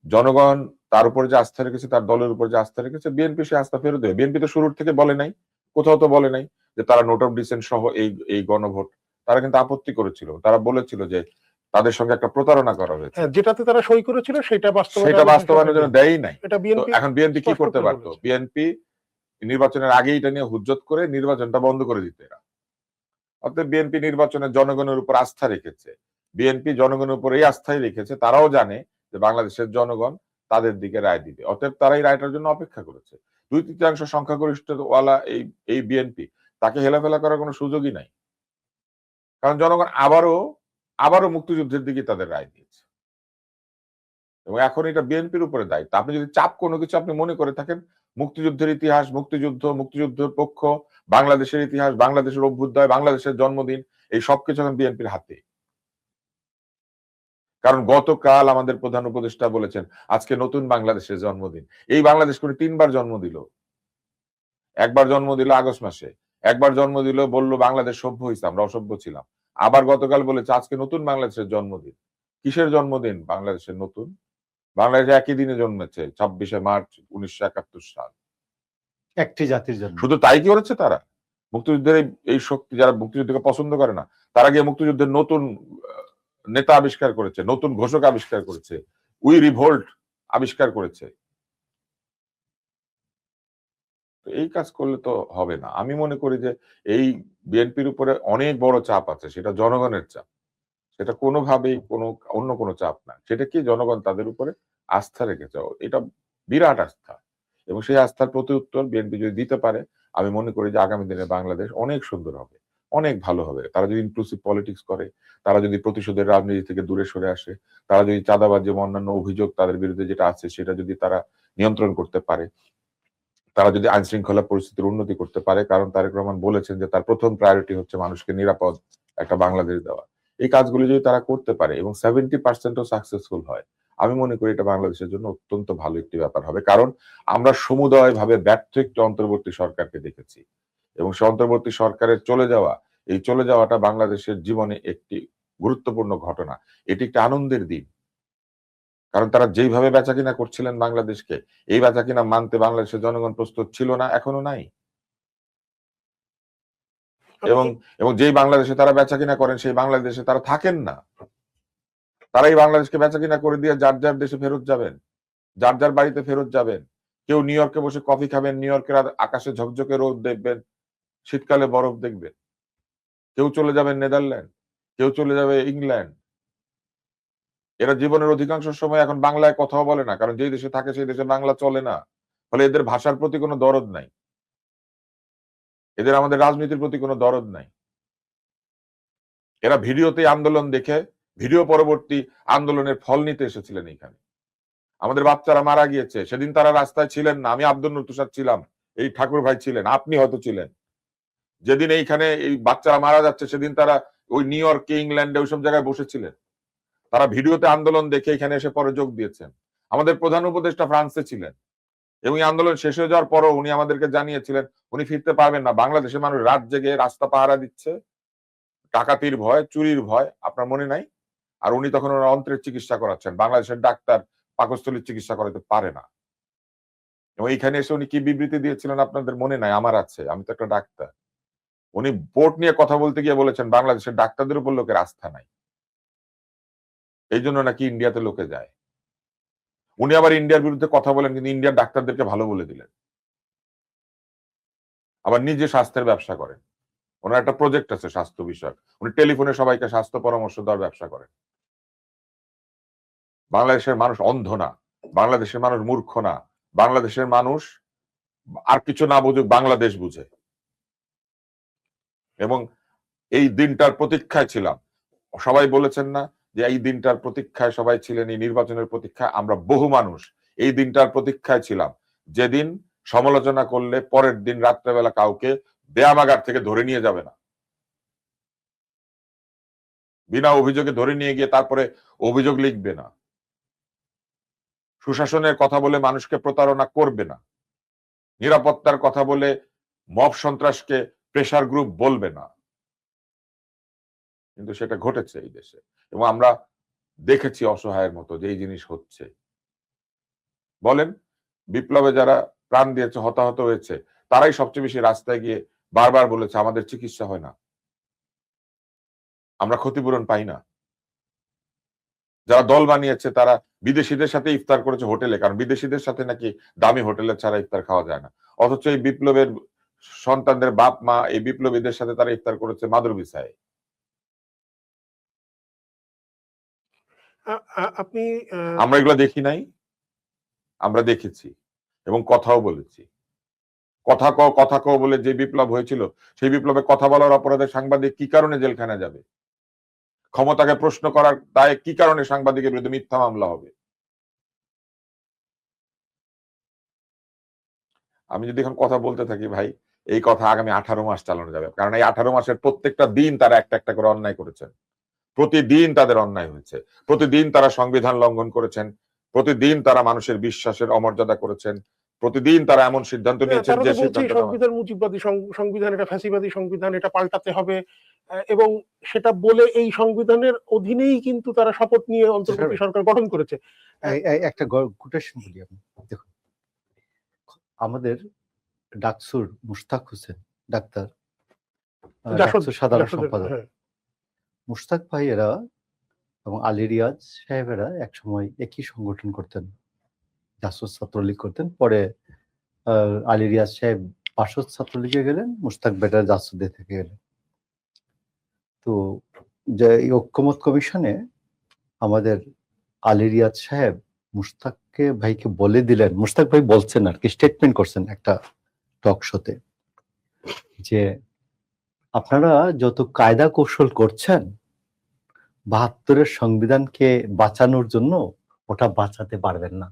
জনগণ তার উপর যে আস্থা রেখেছে, তার দলের উপর যে আস্থা রেখেছে, বিএনপি সে আস্থা ফেরত দেবে। বিএনপি তো শুরুর থেকে বলে নাই, কোথাও তো বলে নাই যে তারা নোট অফ ডিসেন্ট সহ এই গণভোট, তারা কিন্তু আপত্তি করেছিল, তারা বলেছিল যে তাদের সঙ্গে একটা প্রতারণা করা হয়েছে, যেটাতে তারা সই করেছিল সেটা বাস্তবায়নের জন্য দেয়ই নাই। এটা বিএনপি এখন বিএনপি কি করতে পারতো? বিএনপি নির্বাচনের আগে এটা নিয়ে হুজ্জত করে নির্বাচনটা বন্ধ করে দিত এরা। অর্থাৎ বিএনপি নির্বাচনে জনগণের উপর আস্থা রেখেছে, বিএনপি জনগণের উপর এই আস্থাই রেখেছে, তারাও জানে যে বাংলাদেশের জনগণ তাদের দিকে রায় দিবে, অতএব তারা এই রায়টার জন্য অপেক্ষা করেছে। 2/3 সংখ্যাগরিষ্ঠওয়ালা এই বিএনপি, তাকে হেলাফেলা করার কোনো সুযোগই নাই, কারণ জনগণ আবারও মুক্তিযুদ্ধের দিকে তাদের রায় দিয়েছে এবং এখন এটা বিএনপির উপরে দায়িত্ব। আপনি যদি চাপ কোনো কিছু আপনি মনে করে থাকেন, মুক্তিযুদ্ধের ইতিহাস, মুক্তিযুদ্ধের পক্ষ, বাংলাদেশের ইতিহাস, বাংলাদেশের অভ্যুদয়, বাংলাদেশের জন্মদিন, এই সবকিছু এখন বিএনপির হাতে। কারণ গতকাল আমাদের প্রধান উপদেষ্টা বলেছেন আজকে নতুন বাংলাদেশের জন্মদিন। এই বাংলাদেশ করে 3বার জন্ম দিল। একবার জন্ম দিল আগস্ট মাসে, একবার জন্ম দিল বললো বাংলাদেশ সভ্য হয়েছে, আমরা অসভ্য ছিলাম। আবার গতকাল বলেছে আজকে নতুন বাংলাদেশের জন্মদিন। কিসের জন্মদিন? বাংলাদেশের নতুন। বাংলাদেশ একই দিনে জন্মেছে, 26শে মার্চ 1971 সাল। একটি জাতির জন্য। শুধু তাই কি করেছে তারা? মুক্তিযুদ্ধের এই শক্তি, যারা মুক্তিযুদ্ধকে পছন্দ করে না, তারা গিয়ে মুক্তিযুদ্ধের নতুন নেতা আবিষ্কার করেছে, নতুন ঘোষক আবিষ্কার করেছে, উই রিভোল্ট আবিষ্কার করেছে। তো এই কাজ করলে তো হবে না। আমি মনে করি যে এই বিএনপির উপরে অনেক বড় চাপ আছে, সেটা জনগণের চাপ। সেটা কোনোভাবেই অন্য কোনো চাপ না। সেটা কি, জনগণ তাদের উপরে আস্থা রেখেছে। এটা বিরাট আস্থা। এবং সেই আস্থার প্রতি উত্তর বিএনপি যদি দিতে পারে, আমি মনে করি যে আগামী দিনে বাংলাদেশ অনেক সুন্দর হবে, অনেক ভালো হবে। তারা যদি ইনক্লুসিভ পলিটিক্স করে, তারা যদি প্রতিশোধের রাজনীতি থেকে দূরে সরে আসে, তারা যদি চাঁদাবাজি এবং অন্যান্য অভিযোগ তাদের বিরুদ্ধে যেটা আছে সেটা যদি তারা নিয়ন্ত্রণ করতে পারে, তারা যদি আইন শৃঙ্খলা পরিস্থিতির উন্নতি করতে পারে, কারণ তারেক রহমান বলেছেন যে তার প্রথম প্রায়োরিটি হচ্ছে মানুষকে নিরাপদ একটা বাংলাদেশ দেওয়া। এই কাজগুলি যদি তারা করতে পারে এবং 70%ও সাকসেসফুল হয়, আমি মনে করি এটা বাংলাদেশের জন্য অত্যন্ত ভালো একটি ব্যাপার হবে। কারণ আমরা সমুদয়ভাবে ব্যর্থ একটি অন্তর্বর্তী সরকারকে দেখেছি এবং সে অন্তর্বর্তী সরকারের চলে যাওয়াটা বাংলাদেশের জীবনে একটি গুরুত্বপূর্ণ ঘটনা। এটি একটি আনন্দের দিন। কারণ তারা যেইভাবে বেচাকিনা করছিলেন বাংলাদেশকে, এই বেচাকিনা মানতে বাংলাদেশের জনগণ প্রস্তুত ছিল না, এখনো নাই। এবং এবং যেই বাংলাদেশে তারা বেচাকিনা করেন সেই বাংলাদেশে তারা থাকেন না। তারা এই বাংলাদেশকে বেচাকিনা করে দিয়ে যার যার দেশে ফেরত যাবেন, যার যার বাড়িতে ফেরত যাবেন। কেউ নিউ ইয়র্কে বসে কফি খাবেন, নিউ ইয়র্কের আকাশে ঝকঝকে রোদ দেখবেন, শীতকালে বরফ দেখবেন। কেউ চলে যাবেন নেদারল্যান্ড, কেউ চলে যাবে ইংল্যান্ড। এরা জীবনের অধিকাংশ সময় এখন বাংলায় কথাও বলে না, কারণ যেই দেশে থাকে সেই দেশে বাংলা চলে না। ফলে এদের ভাষার প্রতি কোনো দরদ নাই, এদের আমাদের রাজনীতির প্রতি কোনো দরদ নাই। এরা ভিডিওতে আন্দোলন দেখে ভিডিও পরবর্তী আন্দোলনের ফল নিতে এসেছিলেন এখানে। আমাদের বাচ্চারা মারা গিয়েছে, সেদিন তারা রাস্তায় ছিলেন না। আমি আব্দুল নূর তুষার ছিলাম, এই ঠাকুর ভাই ছিলেন, আপনি হয়তো ছিলেন। যেদিন এইখানে এই বাচ্চারা মারা যাচ্ছে সেদিন তারা ওই নিউ ইয়র্কে, ইংল্যান্ডে ওইসব জায়গায় বসেছিলেন। তারা ভিডিওতে আন্দোলন দেখে এখানে এসে পরে যোগ দিয়েছেন। আমাদের প্রধান উপদেষ্টা ফ্রান্সে ছিলেন এবং এই আন্দোলন শেষ হয়ে যাওয়ার পরও উনি আমাদেরকে জানিয়েছিলেন উনি ফিরতে পারবেন না। বাংলাদেশের মানুষ রাত জেগে রাস্তা পাহারা দিচ্ছে, ডাকাতির ভয়, চুরির ভয়, আপনার মনে নাই? আর উনি তখন ওনার অন্ত্রের চিকিৎসা করাচ্ছেন। বাংলাদেশের ডাক্তার পাকস্থলীর চিকিৎসা করাতে পারে না। এবং এইখানে এসে উনি কি বিবৃতি দিয়েছিলেন আপনাদের মনে নাই? আমার আছে, আমি তো একটা ডাক্তার। উনি ভোট নিয়ে কথা বলতে গিয়ে বলেছেন বাংলাদেশের ডাক্তারদের উপর লোকের আস্থা নাই, এই জন্য নাকি ইন্ডিয়াতে লোকে যায়। উনি আবার ইন্ডিয়ার বিরুদ্ধে কথা বলেন, কিন্তু ইন্ডিয়ার ডাক্তারদেরকে ভালো বলে দিলেন। আবার নিজে স্বাস্থ্যের ব্যবসা করেন। ওনার একটা প্রজেক্ট আছে স্বাস্থ্য বিষয়ক, উনি টেলিফোনে সবাইকে স্বাস্থ্য পরামর্শ দেওয়ার ব্যবসা করেন। বাংলাদেশের মানুষ অন্ধ না, বাংলাদেশের মানুষ মূর্খ না, বাংলাদেশের মানুষ আর কিছু না বুঝুক, বাংলাদেশ বুঝে। এবং এই দিনটার প্রতীক্ষায় ছিলাম। সবাই বলেছেন না যে এই দিনটার প্রতীক্ষায় সবাই ছিলেন, এই নির্বাচনের প্রতীক্ষায় আমরা বহু মানুষ এই দিনটার প্রতীক্ষায় ছিলাম, যেদিন সমালোচনা করলে পরের দিন রাত্রেবেলা কাউকে ব্যায়ামাগার থেকে ধরে নিয়ে যাবে না, বিনা অভিযোগে ধরে নিয়ে গিয়ে তারপরে অভিযোগ লিখবে না, সুশাসনের কথা বলে মানুষকে প্রতারণা করবে না, নিরাপত্তার কথা বলে মব সন্ত্রাসকে প্রেসার গ্রুপ বলবে না। কিন্তু সেটা ঘটেছে এই দেশে এবং আমরা দেখেছি অসহায়ের মতো যে এই জিনিস হচ্ছে। বলেন, বিপ্লবে যারা প্রাণ দিয়েছে, হতাহত হয়েছে, তারাই সবচেয়ে বেশি রাস্তায় গিয়ে বারবার বলেছে আমাদের চিকিৎসা হয় না, আমরা ক্ষতিপূরণ পাই না। যারা দল বানিয়েছে তারা বিদেশিদের সাথে ইফতার করেছে হোটেলে, কারণ বিদেশিদের সাথে নাকি দামি হোটেলে ছাড়া ইফতার খাওয়া যায় না। অথচ এই বিপ্লবের সন্তানদের বাপ মা এই বিপ্লবীদের সাথে তারা ইফতার করেছে মাদুরবিছায়। আপনি আমরা এগুলো দেখি নাই, আমরা দেখেছি এবং কথাও বলেছি। কথা কও বলে যে বিপ্লব হয়েছিল, সেই বিপ্লবে কথা বলার অপরাধে সাংবাদিক কি কারণে জেলখানে যাবে? ক্ষমতাকে প্রশ্ন করার দায়ে কি কারণে সাংবাদিকের বিরুদ্ধে মিথ্যা মামলা হবে? আমি যদি এখন কথা বলতে থাকি ভাই, এই কথা আগামী 18 মাস চালানো যাবে, কারণ এই 18 মাসের প্রত্যেকটা দিন তারা একটা একটা করে অন্যায় করেছেন। প্রতিদিন তাদের অন্যায় হয়েছে, প্রতিদিন তারা সংবিধান লঙ্ঘন করেছেন, প্রতিদিন তারা মানুষের বিশ্বাসের অমর্যাদা করেছেন, প্রতিদিন তারা এমন সিদ্ধান্ত নিয়েছেন যে সংবিধান মুজিববাদী সংবিধান, এটা ফ্যাসিবাদী সংবিধান, এটা পাল্টাতে হবে এবং সেটা বলে এই সংবিধানের অধীনেই কিন্তু তারা শপথ নিয়ে অন্তর্বর্তী সরকার গঠন করেছে। একটা কোটেশন বলি আপনি দেখুন, আমাদের ডাকসুর মুশতাক হোসেন ডাক্তার, ডাকসুর সাধারণ সম্পাদক মুশতাক ভাই এরা এবং আলী রিয়াজ সাহেবেরা একসময় একই সংগঠন করতেন, জাসুস ছাত্রলীগ করতেন, পরে আলী রিয়াজ সাহেব বাসদ ছাত্রলীগে গেলেন, মুশতাক বেটার জাসুদে থেকে গেলেন। তো যে এই ঐক্যমত কমিশনে আমাদের আলী রিয়াজ সাহেব মুশতাককে ভাইকে বলে দিলেন, মুশতাক ভাই বলছেন আর কি, স্টেটমেন্ট করছেন একটা টক শোতে, যে আপনারা যত কায়দা কৌশল করছেন ৭২-এর সংবিধানকে বাঁচানোর জন্য, ওটা বাঁচাতে পারবেন না।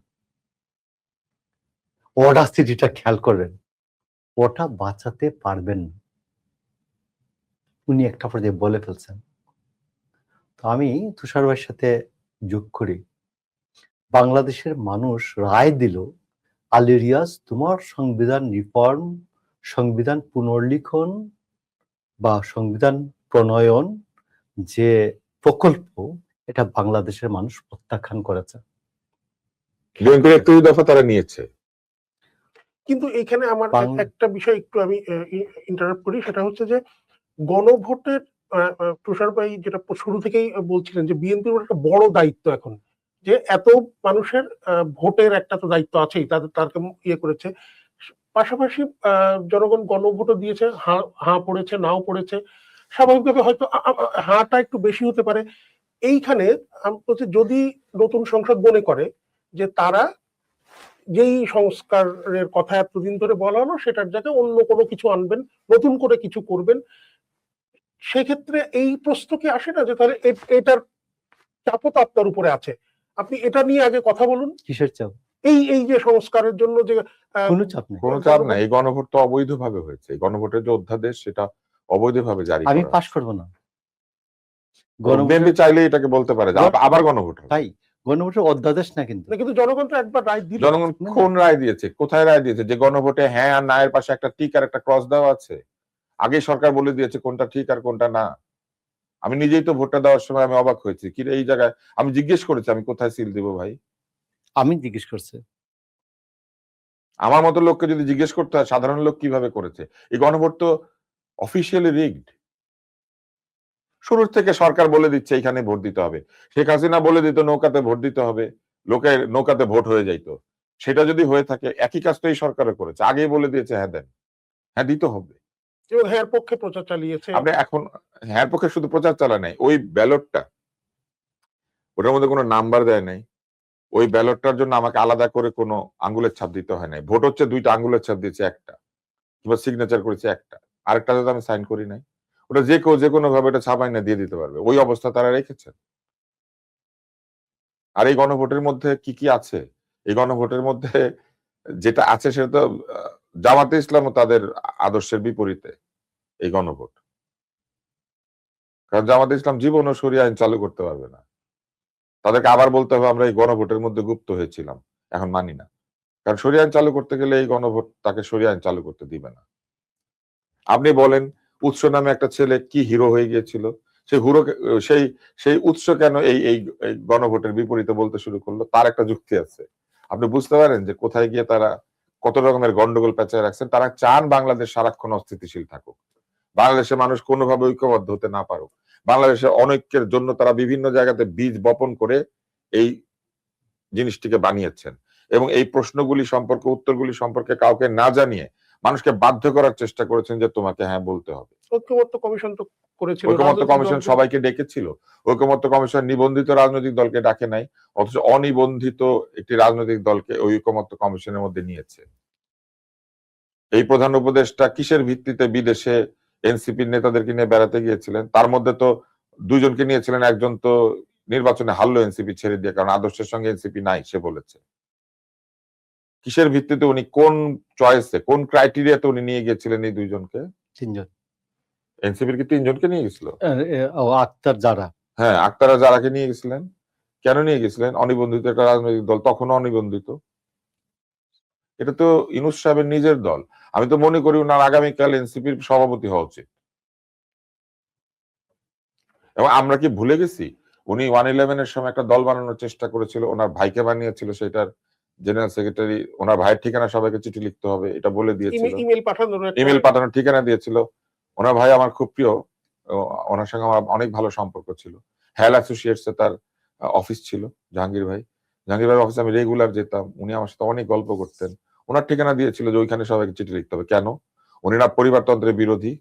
অডাসিটিটা খেয়াল করবেন, ওটা বাঁচাতে পারবেন না। উনি একটা পর্যায়ে বলে ফেলছেন। তো আমি তুষার ভাইয়ের সাথে যোগ করি, বাংলাদেশের মানুষ রায় দিল, আলী রিয়াজ তোমার সংবিধান রিফর্ম, সংবিধান পুনর্লিখন বা সংবিধান প্রণয়ন যে প্রকল্প, এটা বাংলাদেশের মানুষ প্রত্যাখ্যান করেছে। বিএনপির ৩১ দফা তারা নিয়েছে। কিন্তু এখানে আমার বাংলা- একটা বিষয় একটু আমি ইন্টারাপ্ট করি, সেটা হচ্ছে যে গণভোটের তুষার ভাই যেটা শুরু থেকেই বলছিলেন যে বিএনপির একটা বড় দায়িত্ব এখন, যে এত মানুষের ভোটের একটা তো দায়িত্ব আছেই, তারকে ইয়ে করেছে, পাশাপাশি জনগণ গণভোটও দিয়েছে, হাঁ পড়েছে, নাও পড়েছে, স্বাভাবিকভাবে হয়তো হাঁটা একটু বেশি হতে পারে। এইখানে আমি বলছি, যদি নতুন সংসদ মনে করে যে তারা যেই সংস্কারের কথা এতদিন ধরে বলা হলো সেটার জায়গায় অন্য কোনো কিছু আনবেন, নতুন করে কিছু করবেন, সেক্ষেত্রে এই প্রশ্ন কি আসে না যে তাহলে এটার চাপও তো আপনার উপরে আছে, আপনি এটা নিয়ে আগে কথা বলুন। কিসের চাপ? এই যে সংস্কারের জন্য যে কোনো চাপ নেই। কোনো চাপ নাই, এই গণভোট তো অবৈধভাবে হয়েছে। এই গণভোটের যে অধ্যাদেশ সেটা অবৈধভাবে জারি আমি করা পাশ করব না। বিএনপি চাইলে এটাকে বলতে পারে যে আবার গণভোট হবে। তাই গণভোটের অধ্যাদেশ না, কিন্তু কিন্তু জনগণ তো একবার রায় দিল। জনগণ কোন রায় দিয়েছে, কোথায় রায় দিয়েছে? যে গণভোটে হ্যাঁ আর না এর পাশে একটা টিক আর একটা ক্রস দেওয়া আছে। আগে সরকার বলে দিয়েছে কোনটা ঠিক আর কোনটা না। আমি নিজেই তো ভোটটা দেওয়ার সময় আমি অবাক হয়েছি, কি এই জায়গায় আমি জিজ্ঞেস করেছি আমি কোথায় সিল দিব ভাই। আমি জিজ্ঞেস করছি, আমার মতো লোককে যদি জিজ্ঞেস করতে হয় সাধারণ লোক কিভাবে করেছে। এই গণভোট তো অফিসিয়ালি রিগড। শুরুর থেকে সরকার বলে দিচ্ছে এখানে ভোট দিতে হবে। শেখ হাসিনা বলে দিত নৌকাতে ভোট দিতে হবে, লোকের নৌকাতে ভোট হয়ে যাইতো। সেটা যদি হয়ে থাকে, একই কাজ তো এই সরকারও করেছে, আগেই বলে দিয়েছে হ্যাঁ দেন, হ্যাঁ দিতে হবে। এবং হ্যাঁ পক্ষে প্রচার চালিয়েছে। আপনি এখন হ্যাঁ পক্ষে শুধু প্রচার চালায় নাই, ওই ব্যালটটা, ওটার মধ্যে কোনো নাম্বার দেয় নাই। ওই ব্যালটটার জন্য আমাকে আলাদা করে কোনো আঙ্গুলের ছাপ দিতে হয় নাই। ভোট হচ্ছে 2টা আঙ্গুলের ছাপ দিয়েছে একটা, কিংবা সিগনেচার করেছে একটা, আরেকটা তো আমি সাইন করি নাই। ওটা যে কেউ যে কোনো ভাবে এটা ছাপাই না দিয়ে দিতে পারবে, ওই অবস্থা তারা রেখেছেন। আর এই গণভোটের মধ্যে কি কি আছে? এই গণভোটের মধ্যে যেটা আছে সেটা তো জামাতে ইসলামও তাদের আদর্শের বিপরীতে এই গণভোট। কারণ জামাতে ইসলাম জীবনও শরিয়া আইন চালু করতে পারবে না। তাদেরকে আবার বলতে হবে আমরা এই গণভোটের মধ্যে গুপ্ত হয়েছিলাম, এখন মানি না। কারণ শরিয়া আইন চালু করতে গেলে এই গণভোট তাকে শরিয়া আইন চালু করতে দিবে না। আপনি বলেন উৎস নামে একটা ছেলে কি হিরো হয়ে গিয়েছিল, সেই হিরো সেই উৎস কেন এই এই গণভোটের বিপরীতে বলতে শুরু করলো? তার একটা যুক্তি আছে। আপনি বুঝতে পারেন যে কোথায় গিয়ে তারা কত রকমের গন্ডগোল পেঁচায় রাখছেন। তারা চান বাংলাদেশ সারাক্ষণ অস্থিতিশীল থাকুক, বাংলাদেশের মানুষ কোনোভাবে ঐক্যবদ্ধ হতে না পারুক। বাংলাদেশের অনৈক্যের জন্য তারা বিভিন্ন জায়গাতে বীজ বপন করে এই জিনিসটিকে বানিয়েছেন, এবং এই প্রশ্নগুলি সম্পর্কে উত্তরগুলি সম্পর্কে কাউকে না জানিয়ে মানুষকে বাধ্য করার চেষ্টা করেছেন যে তোমাকে হ্যাঁ বলতে হবে। ঐক্যমত্য কমিশন তো করেছিল, ঐকমত্য কমিশন সবাইকে ডেকেছিল। ঐকমত্য কমিশন নিবন্ধিত রাজনৈতিক দলকে ডাকে নাই, অথচ অনিবন্ধিত একটি রাজনৈতিক দলকে ওই ঐকমত্য কমিশনের মধ্যে নিয়েছে। এই প্রধান উপদেষ্টা কিসের ভিত্তিতে বিদেশে এনসিপির নেতাদেরকে নিয়ে বেড়াতে গিয়েছিলেন? তার মধ্যে তো 2জনকে নিয়েছিলেন, একজন তো নির্বাচনে হারলো এনসিপি ছেড়ে দিয়ে, কারণ আদর্শের সঙ্গে এনসিপি নাই সে বলেছে। কিসের ভিত্তিতে উনি, কোন চয়েসে, কোন ক্রাইটেরিয়াতে উনি নিয়ে গিয়েছিলেন এই 2জনকে? 3জন। এনসিপির কি 3জনকে নিয়ে গেছিল? আক্তার যারা, হ্যাঁ, আক্তারা যারাকে নিয়ে গেছিলেন। কেন নিয়ে গেছিলেন? অনিবন্ধিত একটা রাজনৈতিক দল, তখনও অনিবন্ধিত। এটা তো ইউনূস সাহেবের নিজের দল। আমি তো মনে করি ওনার আগামীকাল এনসিপির সভাপতি হওয়া উচিত। এবং আমরা কি ভুলে গেছি উনি 111 এর সময় একটা দল বানানোর চেষ্টা করেছিল, ওনার ভাইকে বানিয়েছিল, সেটার জেনারেল সেক্রেটারি, ওনার ভাইয়ের ঠিকানা সবাইকে চিঠি লিখতে হবে এটা বলে দিয়েছিল, ইমেল পাঠানোর ঠিকানা দিয়েছিল। ওনার ভাই আমার খুব প্রিয়, ওনার সঙ্গে আমার অনেক ভালো সম্পর্ক ছিল। হ্যাল অ্যাসোসিয়েটস এ তার অফিস ছিল, জাহাঙ্গীর ভাইয়ের অফিসে আমি রেগুলার যেতাম, উনি আমার সাথে অনেক গল্প করতেন। ওনার ঠিকানা দিয়েছিল যে ওইখানে সবাইকে চিঠি লিখতে হবে। কেন? উনি না পরিবারতন্ত্রের বিরোধী?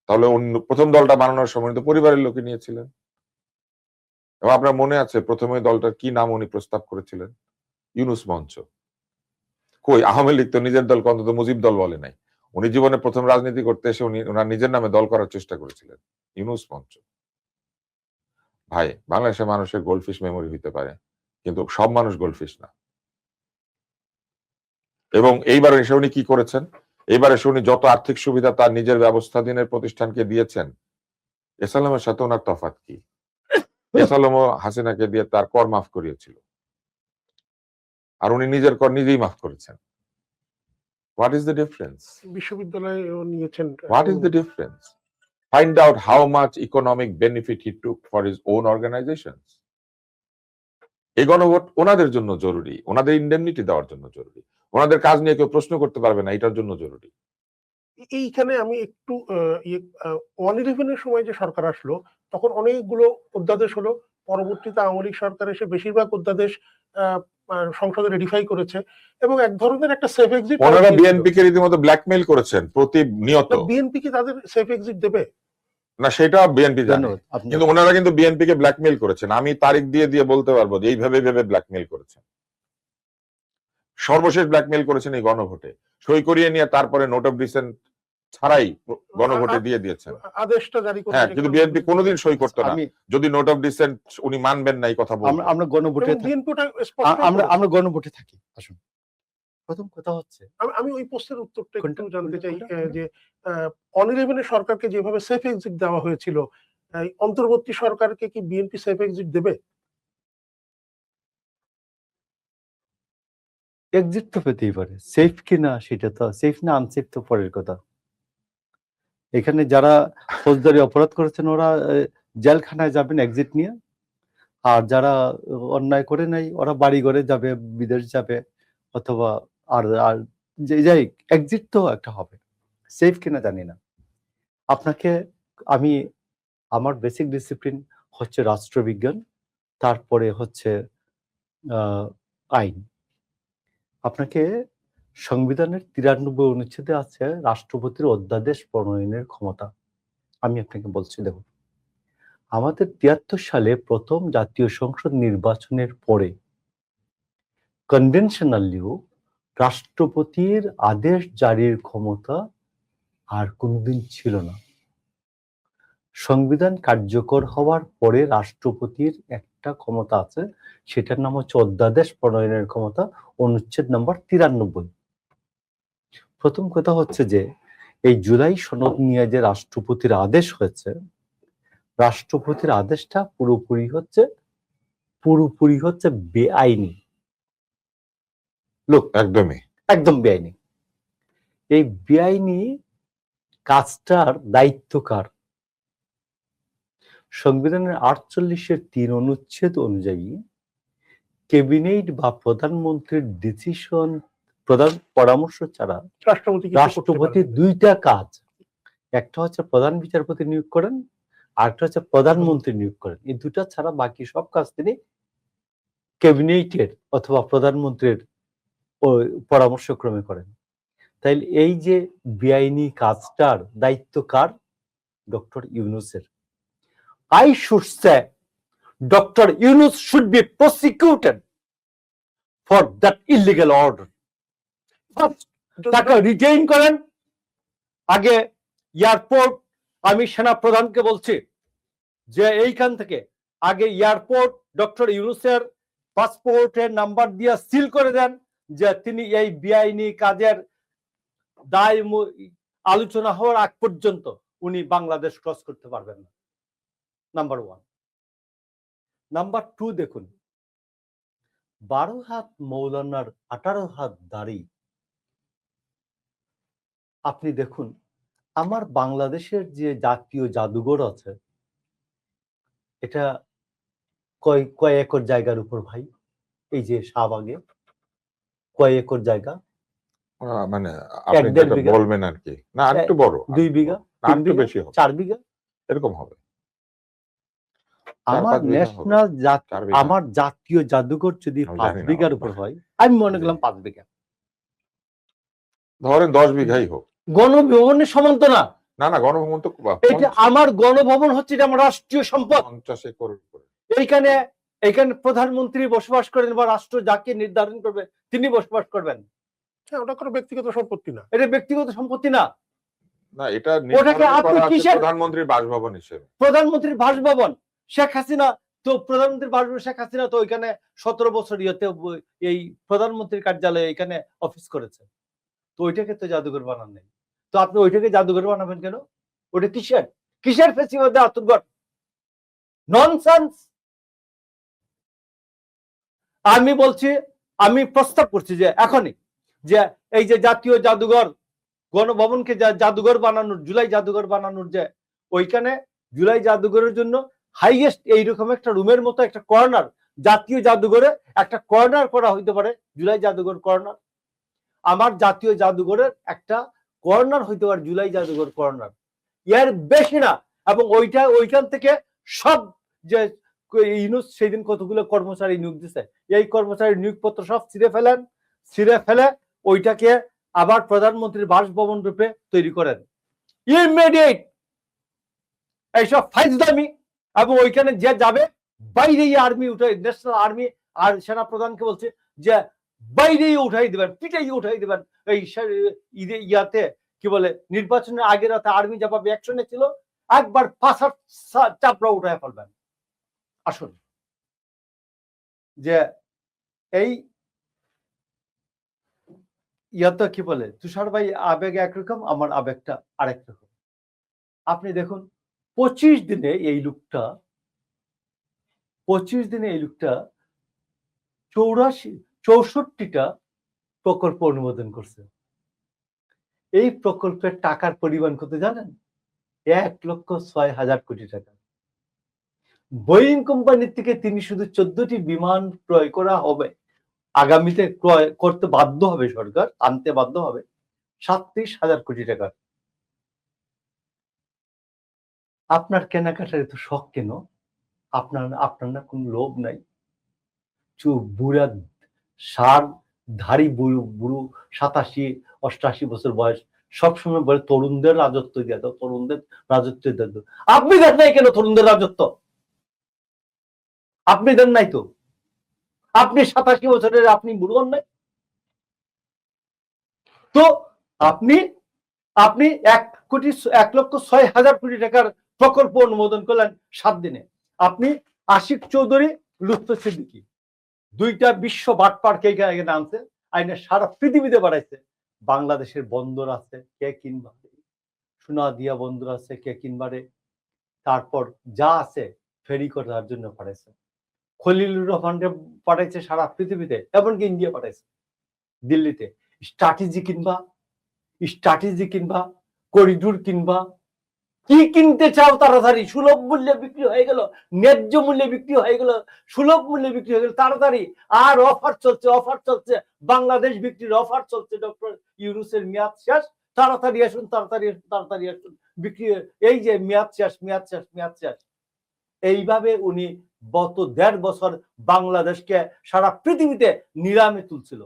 তাহলে প্রথম দলটা বানানোর সময় তো পরিবারের লোকে নিয়েছিলেন। এবং আপনার মনে আছে প্রথমে দলটার কি নাম উনি প্রস্তাব করেছিলেন? ইউনুস মঞ্চ। কই আওয়ামী লীগ তো নিজের দলকে অন্তত মুজিব দল বলে নাই। উনি জীবনে প্রথম রাজনীতি করতে এসে উনি ওনার নিজের নামে দল করার চেষ্টা করেছিলেন, ইউনুস মঞ্চ। ভাই, বাংলাদেশের মানুষের গোল্ডফিশ মেমোরি হইতে পারে, কিন্তু সব মানুষ গোল্ডফিশ না। এবং এইবারে এসে উনি কি করেছেন? এইবারে এসে উনি যত আর্থিক সুবিধা তার নিজের ব্যবস্থাধীনের প্রতিষ্ঠানকে দিয়েছেন, এসালামের সাথে ওনার তফাৎ কি? এসালামও হাসিনাকে দিয়ে তার কর মাফ করিয়েছিল, আর উনি নিজের কর নিজেই মাফ করেছেন। What is the difference? বিশ্ববিদ্যালয়ে নিয়েছেন। What is the difference? Find out how much economic benefit he took for his own organizations. এই গণভোট ওনাদের জন্য জরুরি, ওনাদের ইন্ডেমনিটি দেওয়ার জন্য জরুরি, ওনাদের কাজ নিয়ে কেউ প্রশ্ন করতে পারবে না, এটার জন্য জরুরি। এইখানে আমি একটু 1/11 সময় যে সরকার আসলো তখন অনেকগুলো অধ্যাদেশ হলো, পরবর্তীতে আওয়ামী লীগ সরকার এসে বেশিরভাগ অধ্যাদেশ সংসদে রেডিফাই করেছে এবং এক ধরনের একটা সেফ এক্সিট। ওনারা বিএনপি কে রীতিমতো ব্ল্যাকমেইল করেছেন প্রতিনিয়ত। বিএনপি কি তাদের সেফ এক্সিট দেবে? না, সেটা বিএনপি জানে, কিন্তু ওনারা কিন্তু বিএনপি কে ব্ল্যাকমেইল করেছেন। আমি তারিখ দিয়ে দিয়ে বলতে পারবো যে এইভাবে ভেবে ব্ল্যাকমেইল করেছেন। সর্বশেষ ব্ল্যাকমেইল করেছেন এই গণভোটে, সই করিয়ে নিয়ে তারপরে নোট অফ ডিসেন্ট ছাড়াই গণভোটে দিয়ে দিয়েছেন আদেশটা জারি করে। হ্যাঁ, কিন্তু বিএনপি কোনোদিন সই করতো না যদি নোট অফ ডিসেন্ট উনি মানবেন না এই কথা বলবেন। আমরা গণভোটে আমরা গণভোটে থাকি। আসুন, প্রথম কথা হচ্ছে আমি ওই প্রশ্নের উত্তরটা একটু জানতে চাই যে 1/11 সরকারকে যেভাবে সেফ এক্সিট দেওয়া হয়েছিল, অন্তর্বর্তী সরকারকে কি বিএনপি সেফ এক্সিট দেবে? এক্সিট তো পেতেই পারে, সেফ কিনা সেটা তো, সেফ না আনসেফ তো পরের কথা। এখানে যারা ফৌজদারি অপরাধ করেছেন ওরা জেলখানায় যাবেন এক্সিট নিয়ে, আর যারা অন্যায় করে নাই ওরা বাড়ি ঘরে যাবে, বিদেশ যাবে, অথবা আর যে যাই এক্সিট তো একটা হবে। সেফ কিনা জানি না। আপনাকে আমি, আমার বেসিক ডিসিপ্লিন হচ্ছে রাষ্ট্রবিজ্ঞান, তারপরে হচ্ছে আইন। আপনাকে সংবিধানের 93 অনুচ্ছেদে আছে রাষ্ট্রপতির অধ্যাদেশ প্রণয়নের ক্ষমতা। আমি আপনাকে বলছি, দেখুন, আমাদের 73 সালে প্রথম জাতীয় সংসদ নির্বাচনের পরে কনভেনশনালিও রাষ্ট্রপতির আদেশ জারির ক্ষমতা আর কোনদিন ছিল না। সংবিধান কার্যকর হওয়ার পরে রাষ্ট্রপতির একটা ক্ষমতা আছে, সেটার নাম হচ্ছে অধ্যাদেশ প্রণয়নের ক্ষমতা, অনুচ্ছেদ নম্বর 93। প্রথম কথা হচ্ছে যে এই জুলাই সনদ নিয়ে যে রাষ্ট্রপতির আদেশ হয়েছে, রাষ্ট্রপতির আদেশটা পুরোপুরি হচ্ছে বেআইনি। লোক একদম বেআইনি। এই বেআইনি কাজটার দায়িত্ব কার? সংবিধানের 48-এর 3 অনুচ্ছেদ অনুযায়ী ক্যাবিনেট বা প্রধানমন্ত্রীর ডিসিশন, প্রধান পরামর্শ ছাড়া রাষ্ট্রপতির 2টা কাজ, একটা হচ্ছে প্রধান বিচারপতি নিয়োগ করেন, আরেকটা হচ্ছে প্রধানমন্ত্রী নিয়োগ করেন। এই দুটা ছাড়া বাকি সব কাজ তিনি ক্যাবিনেটের অথবা প্রধানমন্ত্রীর পরামর্শক্রমে করেন। তাই এই যে বেআইনি কাজটার দায়িত্ব কার? Doctor ইউনূসের। I should say Dr. Yunus should be prosecuted for that illegal order. তাকে রিটেইন করেন। আগে এয়ারপোর্ট, আমি সেনা প্রধানকে বলছি যে এইখান থেকে আগে এয়ারপোর্ট ডক্টর ইউনূসের পাসপোর্টের নাম্বার দিয়ে সিল করে দেন যে তিনি এই বেআইনি কাজের দায় আলোচনা হওয়ার আগ পর্যন্ত উনি বাংলাদেশ ক্রস করতে পারবেন না। নাম্বার 1। নাম্বার 2, দেখুন, 12 হাত মৌলানার 18 হাত দাড়ি। আপনি দেখুন, আমার বাংলাদেশের যে জাতীয় জাদুঘর আছে, এটা কয় একর জায়গার উপর ভাই? এই যে শাহবাগে কয় একর জায়গা? মানে আপনি যেটা বলবেন আর কি, না একটু বড়, 2 বিঘা, 3 বিঘা, বেশি হবে, 4 বিঘা এরকম হবে। আমার ন্যাশনাল আমার জাতীয় জাদুঘর যদি 5 বিঘার উপর হয়, আমি মনে করলাম 5 বিঘা। ধরেন 10 বিঘাই হোক। গণভবনের সমান তো না। না না, গণভবন তো এটা আমার গণভবন হচ্ছে, এটা আমার রাষ্ট্রীয় সম্পদ। 50 একর করে। এইখানে এখানে প্রধানমন্ত্রী বসবাস করেন বা রাষ্ট্র যাকে নির্ধারণ করবে তিনি বসবাস করবেন। হ্যাঁ, ওটা কোনো ব্যক্তিগত সম্পত্তি না। এটা ব্যক্তিগত সম্পত্তি না। না, এটা ওটাকে নির্ধারণ আপনি করা আছে কিসের প্রধানমন্ত্রীর বাসভবন হিসেবে। প্রধানমন্ত্রীর বাসভবন। শেখ হাসিনা তো প্রধানমন্ত্রীর বাসভবন, শেখ হাসিনা তো ওইখানে 17 বছর ইয়েতে এই প্রধানমন্ত্রীর কার্যালয়ে এখানে অফিস করেছে। তো ওইটাকে তো জাদুঘর বানান নেই। তো আপনি ওইটাকে জাদুঘর বানাবেন কেন? ওটা কিসের কিসের ফেস্টিভ্যাল আতুরঘর? ননসেন্স। আমি বলছি, আমি প্রস্তাব করছি যে এখনই যে এই যে জাতীয় জাদুঘর গণভবনকে জাদুঘর বানানোর, জুলাই জাদুঘর বানানোর, যে ওইখানে জুলাই জাদুঘরের জন্য হাইয়েস্ট এইরকম একটা রুমের মতো একটা কর্নার, জাতীয় জাদুঘরে একটা কর্নার করা হইতে পারে, জুলাই জাদুঘর কর্নার। আমার জাতীয় জাদুঘরের একটা কর্নার হইতে পারে জুলাই জাদুঘর কর্নার, এর বেশি না। এবং ওইখান থেকে সব যে ইউনুস সেদিন কতগুলো কর্মচারী নিয়োগ দিচ্ছে, এই কর্মচারী নিয়োগপত্র সব ছিঁড়ে ফেলে ওইটাকে আবার প্রধানমন্ত্রীর বাসভবন রূপে তৈরি করেন ইমিডিয়েট। এইসব ফাইজদামি। এবং ওইখানে যে যাবে বাইরেই আর্মি উঠে, ন্যাশনাল আর্মি আর সেনা প্রধানকে বলছে যে বাইরেই উঠাই দিবেন, পিটাই উঠাই দিবেন। এই ইয়াতে কি বলে, নির্বাচনের আগের রাতে আর্মি যেভাবে অ্যাকশনে ছিল, একবার পাশার চাপড়া উঠায় ফেলবেন। আসুন, যে এই ইয়াতে কি বলে, তুষার ভাই আবেগ একরকম, আমার আবেগটা আরেক রকম। আপনি দেখুন 25 দিনে এই লোকটা 64টা প্রকল্প অনুমোদন করছে। এই প্রকল্পের টাকার পরিমাণ কত জানেন? 1,06,000 কোটি টাকা। বোয়িং কোম্পানির থেকে তিনি শুধু 14টি বিমান ক্রয় করা হবে, আগামীতে ক্রয় করতে বাধ্য হবে, সরকার আনতে বাধ্য হবে 37,000 কোটি টাকা। আপনার কেনাকাটার এত শখ কেন? আপনার না কোনো লোভ নাই? বুড়া ধারী বুড়ো 87-88 বছর বয়স সবসময় বলে তরুণদের রাজত্ব দিয়ে দাও, তরুণদের রাজত্ব দিয়ে দাও। আপনি দেন নাই কেন তরুণদের রাজত্ব? আপনি দেন নাই তো। আপনি 87 বছরের, আপনি বুড়ো হন নাই তো। আপনি 1,06,000 কোটি টাকার প্রকল্প অনুমোদন করলেন 7 দিনে। আপনি আশিক চৌধুরী, লুৎফর সিদ্দিকী, দুইটা বিশ্ব বাটপারকে এখানে আনছে, আইনে সারা পৃথিবীতে বাড়াইছে। বাংলাদেশের বন্দর আছে, কে কিনবারে? সোনাদিয়া বন্দর আছে, কে কিনবারে? তারপর যা আছে ফেরি করার জন্য পাঠাইছে। খলিলুর রহমানকে পাঠাইছে সারা পৃথিবীতে, এমনকি ইন্ডিয়া পাঠাইছে, দিল্লিতে। স্ট্র্যাটেজি কিনবা, করিডোর কিনবা, কি কিনতে চাও তাড়াতাড়ি? সুলভ মূল্যে বিক্রি হয়ে গেল, ন্যায্য মূল্যে বিক্রি হয়ে গেল, সুলভ মূল্যে বিক্রি হয়ে গেল তাড়াতাড়ি। আর অফার চলছে, বাংলাদেশ বিক্রির অফার চলছে। ডক্টর ইউনূসের মেয়াদ শেষ, তাড়াতাড়ি আসুন। বিক্রি, এই যে মেয়াদ শেষ। এইভাবে উনি গত 1.5 বছর বাংলাদেশকে সারা পৃথিবীতে নিলামে তুলছিল।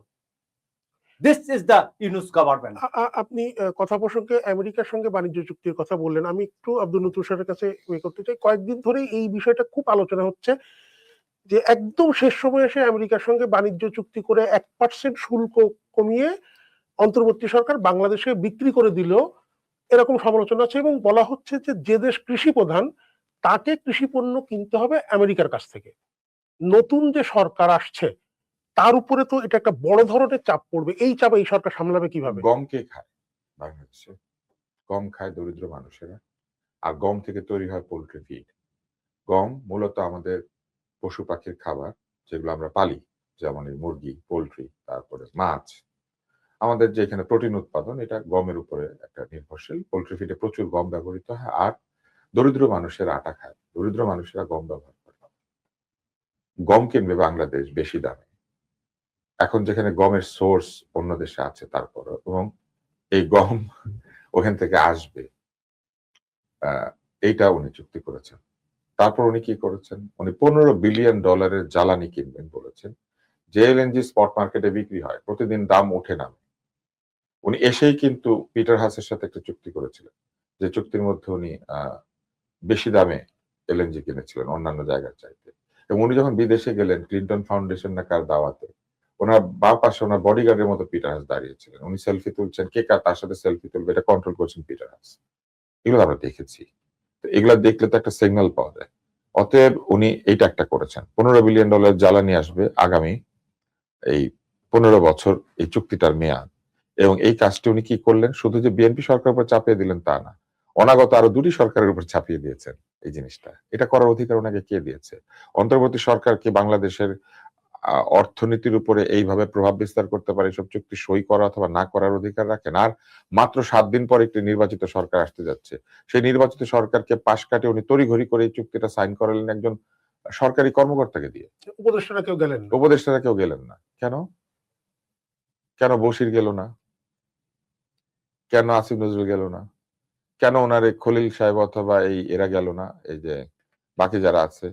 This is the Yunus government. আপনি কথা প্রসঙ্গে আমেরিকার সঙ্গে বাণিজ্য চুক্তির কথা বললেন, আমি একটু আব্দুল তুষারের কাছে করতে চাই। কয়েকদিন ধরে এই বিষয়টা খুব আলোচনা হচ্ছে যে একদম শেষ সময় এসে আমেরিকার সঙ্গে বাণিজ্য চুক্তি করে 1% শুল্ক কমিয়ে অন্তর্বর্তী সরকার বাংলাদেশে বিক্রি করে দিল, এরকম সমালোচনা আছে। এবং বলা হচ্ছে যে যে দেশ কৃষি প্রধান তাকে কৃষি পণ্য কিনতে হবে আমেরিকার কাছ থেকে। নতুন যে সরকার আসছে তার উপরে তো এটা একটা বড় ধরনের চাপ পড়বে। এই চাপ এই সরকার সামলাবে কিভাবে? গম কে খায় বাংলাদেশে? গম খায় দরিদ্র মানুষেরা, আর গম থেকে তৈরি হয় পোল্ট্রি ফিড। গম মূলত আমাদের পশু পাখির খাবার, যেগুলো আমরা পালি, যেমন এই মুরগি, পোল্ট্রি, তারপরে মাছ। আমাদের যে এখানে প্রোটিন উৎপাদন, এটা গমের উপরে একটা নির্ভরশীল। পোল্ট্রি ফিডে প্রচুর গম ব্যবহৃত হয়। আর দরিদ্র মানুষের আটা খায়, দরিদ্র মানুষেরা গম ব্যবহার করে। গম কিনবে বাংলাদেশ বেশি দামে, এখন যেখানে গমের সোর্স অন্য দেশে আছে তারপরে, এবং এই গম ওখান থেকে আসবে, এইটা উনি চুক্তি করেছেন। তারপর উনি কি করেছেন? উনি $15 বিলিয়ন জ্বালানি কিনবেন বলেছেন। যে এলএনজি স্পট মার্কেটে বিক্রি হয়, প্রতিদিন দাম ওঠে নামে। উনি এসেই কিন্তু পিটার হাসের সাথে একটা চুক্তি করেছিলেন, যে চুক্তির মধ্যে উনি বেশি দামে এলএনজি কিনেছিলেন অন্যান্য জায়গার চাইতে। এবং উনি যখন বিদেশে গেলেন ক্লিন্টন ফাউন্ডেশন না কার দাওয়াতে, ওনার বাম পাশে ওনার বডিগার্ডের মতো পিটার হাস দাঁড়িয়েছিলেন। উনি সেলফি তুলছেন, কে কার তার সাথে সেলফি তুলবে এটা কন্ট্রোল করছেন পিটার হাস। এগুলো আমরা দেখেছি। তো এগুলা দেখলে তো একটা সিগন্যাল পাওয়া যায়। অতএব উনি এইটা একটা করেছেন, $15 বিলিয়ন জ্বালানি আসবে আগামী এই 15 বছর এই চুক্তিটার মেয়াদ। এবং এই কাজটি উনি কি করলেন, শুধু যে বিএনপি সরকারের উপর চাপিয়ে দিলেন তা না, অনাগত আরো দুটি সরকারের উপর চাপিয়ে দিয়েছেন এই জিনিসটা। এটা করার অধিকার ওনাকে কে দিয়েছে? অন্তর্বর্তী সরকার কি বাংলাদেশের অর্থনীতির উপরে এইভাবে প্রভাব বিস্তার করতে পারে, এসব চুক্তি সই করা অথবা না করার অধিকার রাখেন? আর মাত্র 7 দিন পর একটি নির্বাচিত সরকার আসতে যাচ্ছে, সেই নির্বাচিত সরকারকে পাশ কাটে উনি তড়িঘড়ি করে এই চুক্তিটা সাইন করালেন একজন সরকারি কর্মকর্তাকে দিয়ে। উপদেষ্টারা কেউ গেলেন না। উপদেষ্টারা কেউ গেলেন না কেন? কেন বশির গেল না? কেন আসিফ নজরুল গেল না? কেন ওনার এই খলিল সাহেব অথবা এরা গেল না, এই যে বাকি যারা আছে,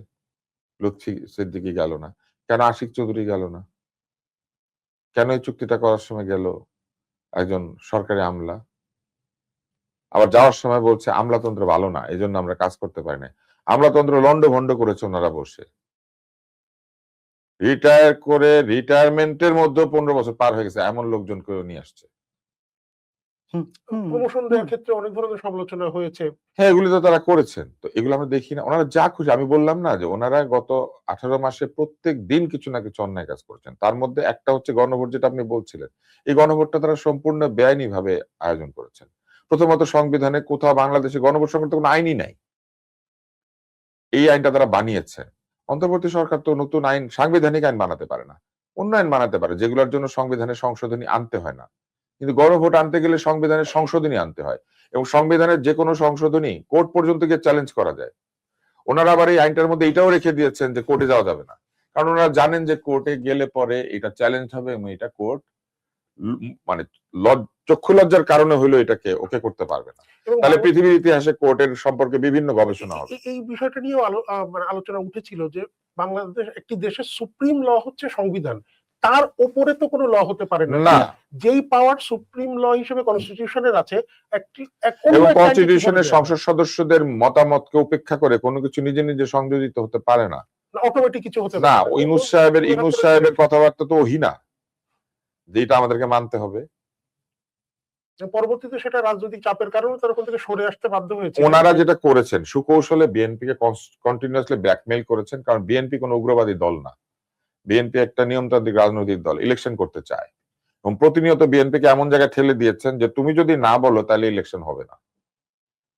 লুৎফি সিদ্দিকী গেল না? কেন আশিক চৌধুরী গেল না? কেন এই চুক্তিটা করার সময় গেল একজন সরকারি আমলা? আবার যাওয়ার সময় বলছে আমলাতন্ত্র ভালো না, এই জন্য আমরা কাজ করতে পারি না। আমলাতন্ত্র লন্ড ভন্ড করেছে ওনারা বসে, রিটায়ার করে রিটায়ারমেন্টের মধ্যে 15 বছর পার হয়ে গেছে এমন লোকজন করে নিয়ে আসছে। প্রমোশন দেওয়ার ক্ষেত্রে অনেক ধরনের সমালোচনা হয়েছে। হ্যাঁ, এগুলি তো তারা করেছেন। তো এগুলো আমরা দেখি না? ওনারা যা খুশি, আমি বললাম না যে ওনারা গত 18 মাসে প্রত্যেক দিন কিছু না কিছু অন্যায় কাজ করেছেন। তার মধ্যে একটা হচ্ছে গণভোট, যেটা আপনি বলছিলেন। এই গণভোটটা তারা সম্পূর্ণ বেআইনিভাবে আয়োজন করেছেন। প্রথমত সংবিধানে কোথাও বাংলাদেশে গণভোট সংক্রান্ত কোনো আইনই নাই। এই আইনটা তারা বানিয়েছেন। অন্তর্বর্তী সরকার তো নতুন আইন, সাংবিধানিক আইন বানাতে পারে না। অন্য আইন বানাতে পারে যেগুলোর জন্য সংবিধানে সংশোধনী আনতে হয় না। কিন্তু গণভোট আনতে গেলে সংবিধানের সংশোধনী আনতে হয়, এবং সংবিধানের যে কোনো সংশোধনী কোর্ট পর্যন্ত গিয়ে চ্যালেঞ্জ করা যায়। ওনারা আবার এই আইনটার মধ্যে এটাও রেখে দিয়েছেন যে কোর্টে যাওয়া যাবে না, কারণ ওনারা জানেন যে কোর্টে গেলে পরে এটা চ্যালেঞ্জ হবে এবং এটা কোর্ট মানে চক্ষু লজ্জার কারণে হইলেও এটাকে ওকে করতে পারবে না। এবং তাহলে পৃথিবীর ইতিহাসে কোর্টের সম্পর্কে বিভিন্ন গবেষণা হবে। এই বিষয়টা নিয়েও মানে আলোচনা উঠেছিল যে বাংলাদেশ একটি দেশের সুপ্রিম ল হচ্ছে সংবিধান, তার উপরে তো কোনো ল হতে পারে না। না, যেই পাওয়ার সুপ্রিম ল হিসেবে কনস্টিটিউশনের আছে, এবং কনস্টিটিউশনের সংসদ সদস্যদের মতামতকে উপেক্ষা করে কোনো কিছু নিজে নিজে সংযোজিত হতে পারে না। অটোমেটিক কিছু হতে না, পারে না। ইউনূস সাহেবের কথাবার্তা তো ওহি না, যেটা আমাদেরকে মানতে হবে। পরবর্তীতে সেটা রাজনৈতিক চাপের কারণে তারা ওখান থেকে সরে আসতে বাধ্য হয়েছে। ওনারা যেটা করেছেন, সুকৌশলে বিএনপিকে কন্টিনিউয়াসলি ব্ল্যাকমেইল করেছেন, কারণ বিএনপি কোনো উগ্রবাদী দল না। বিএনপি একটা নিয়মতান্ত্রিক রাজনৈতিক দল, ইলেকশন করতে চায়, এবং প্রতিনিয়ত বিএনপিকে এমন জায়গায় ঠেলে দিয়েছেন যে তুমি যদি না বলো তাহলে ইলেকশন হবে না,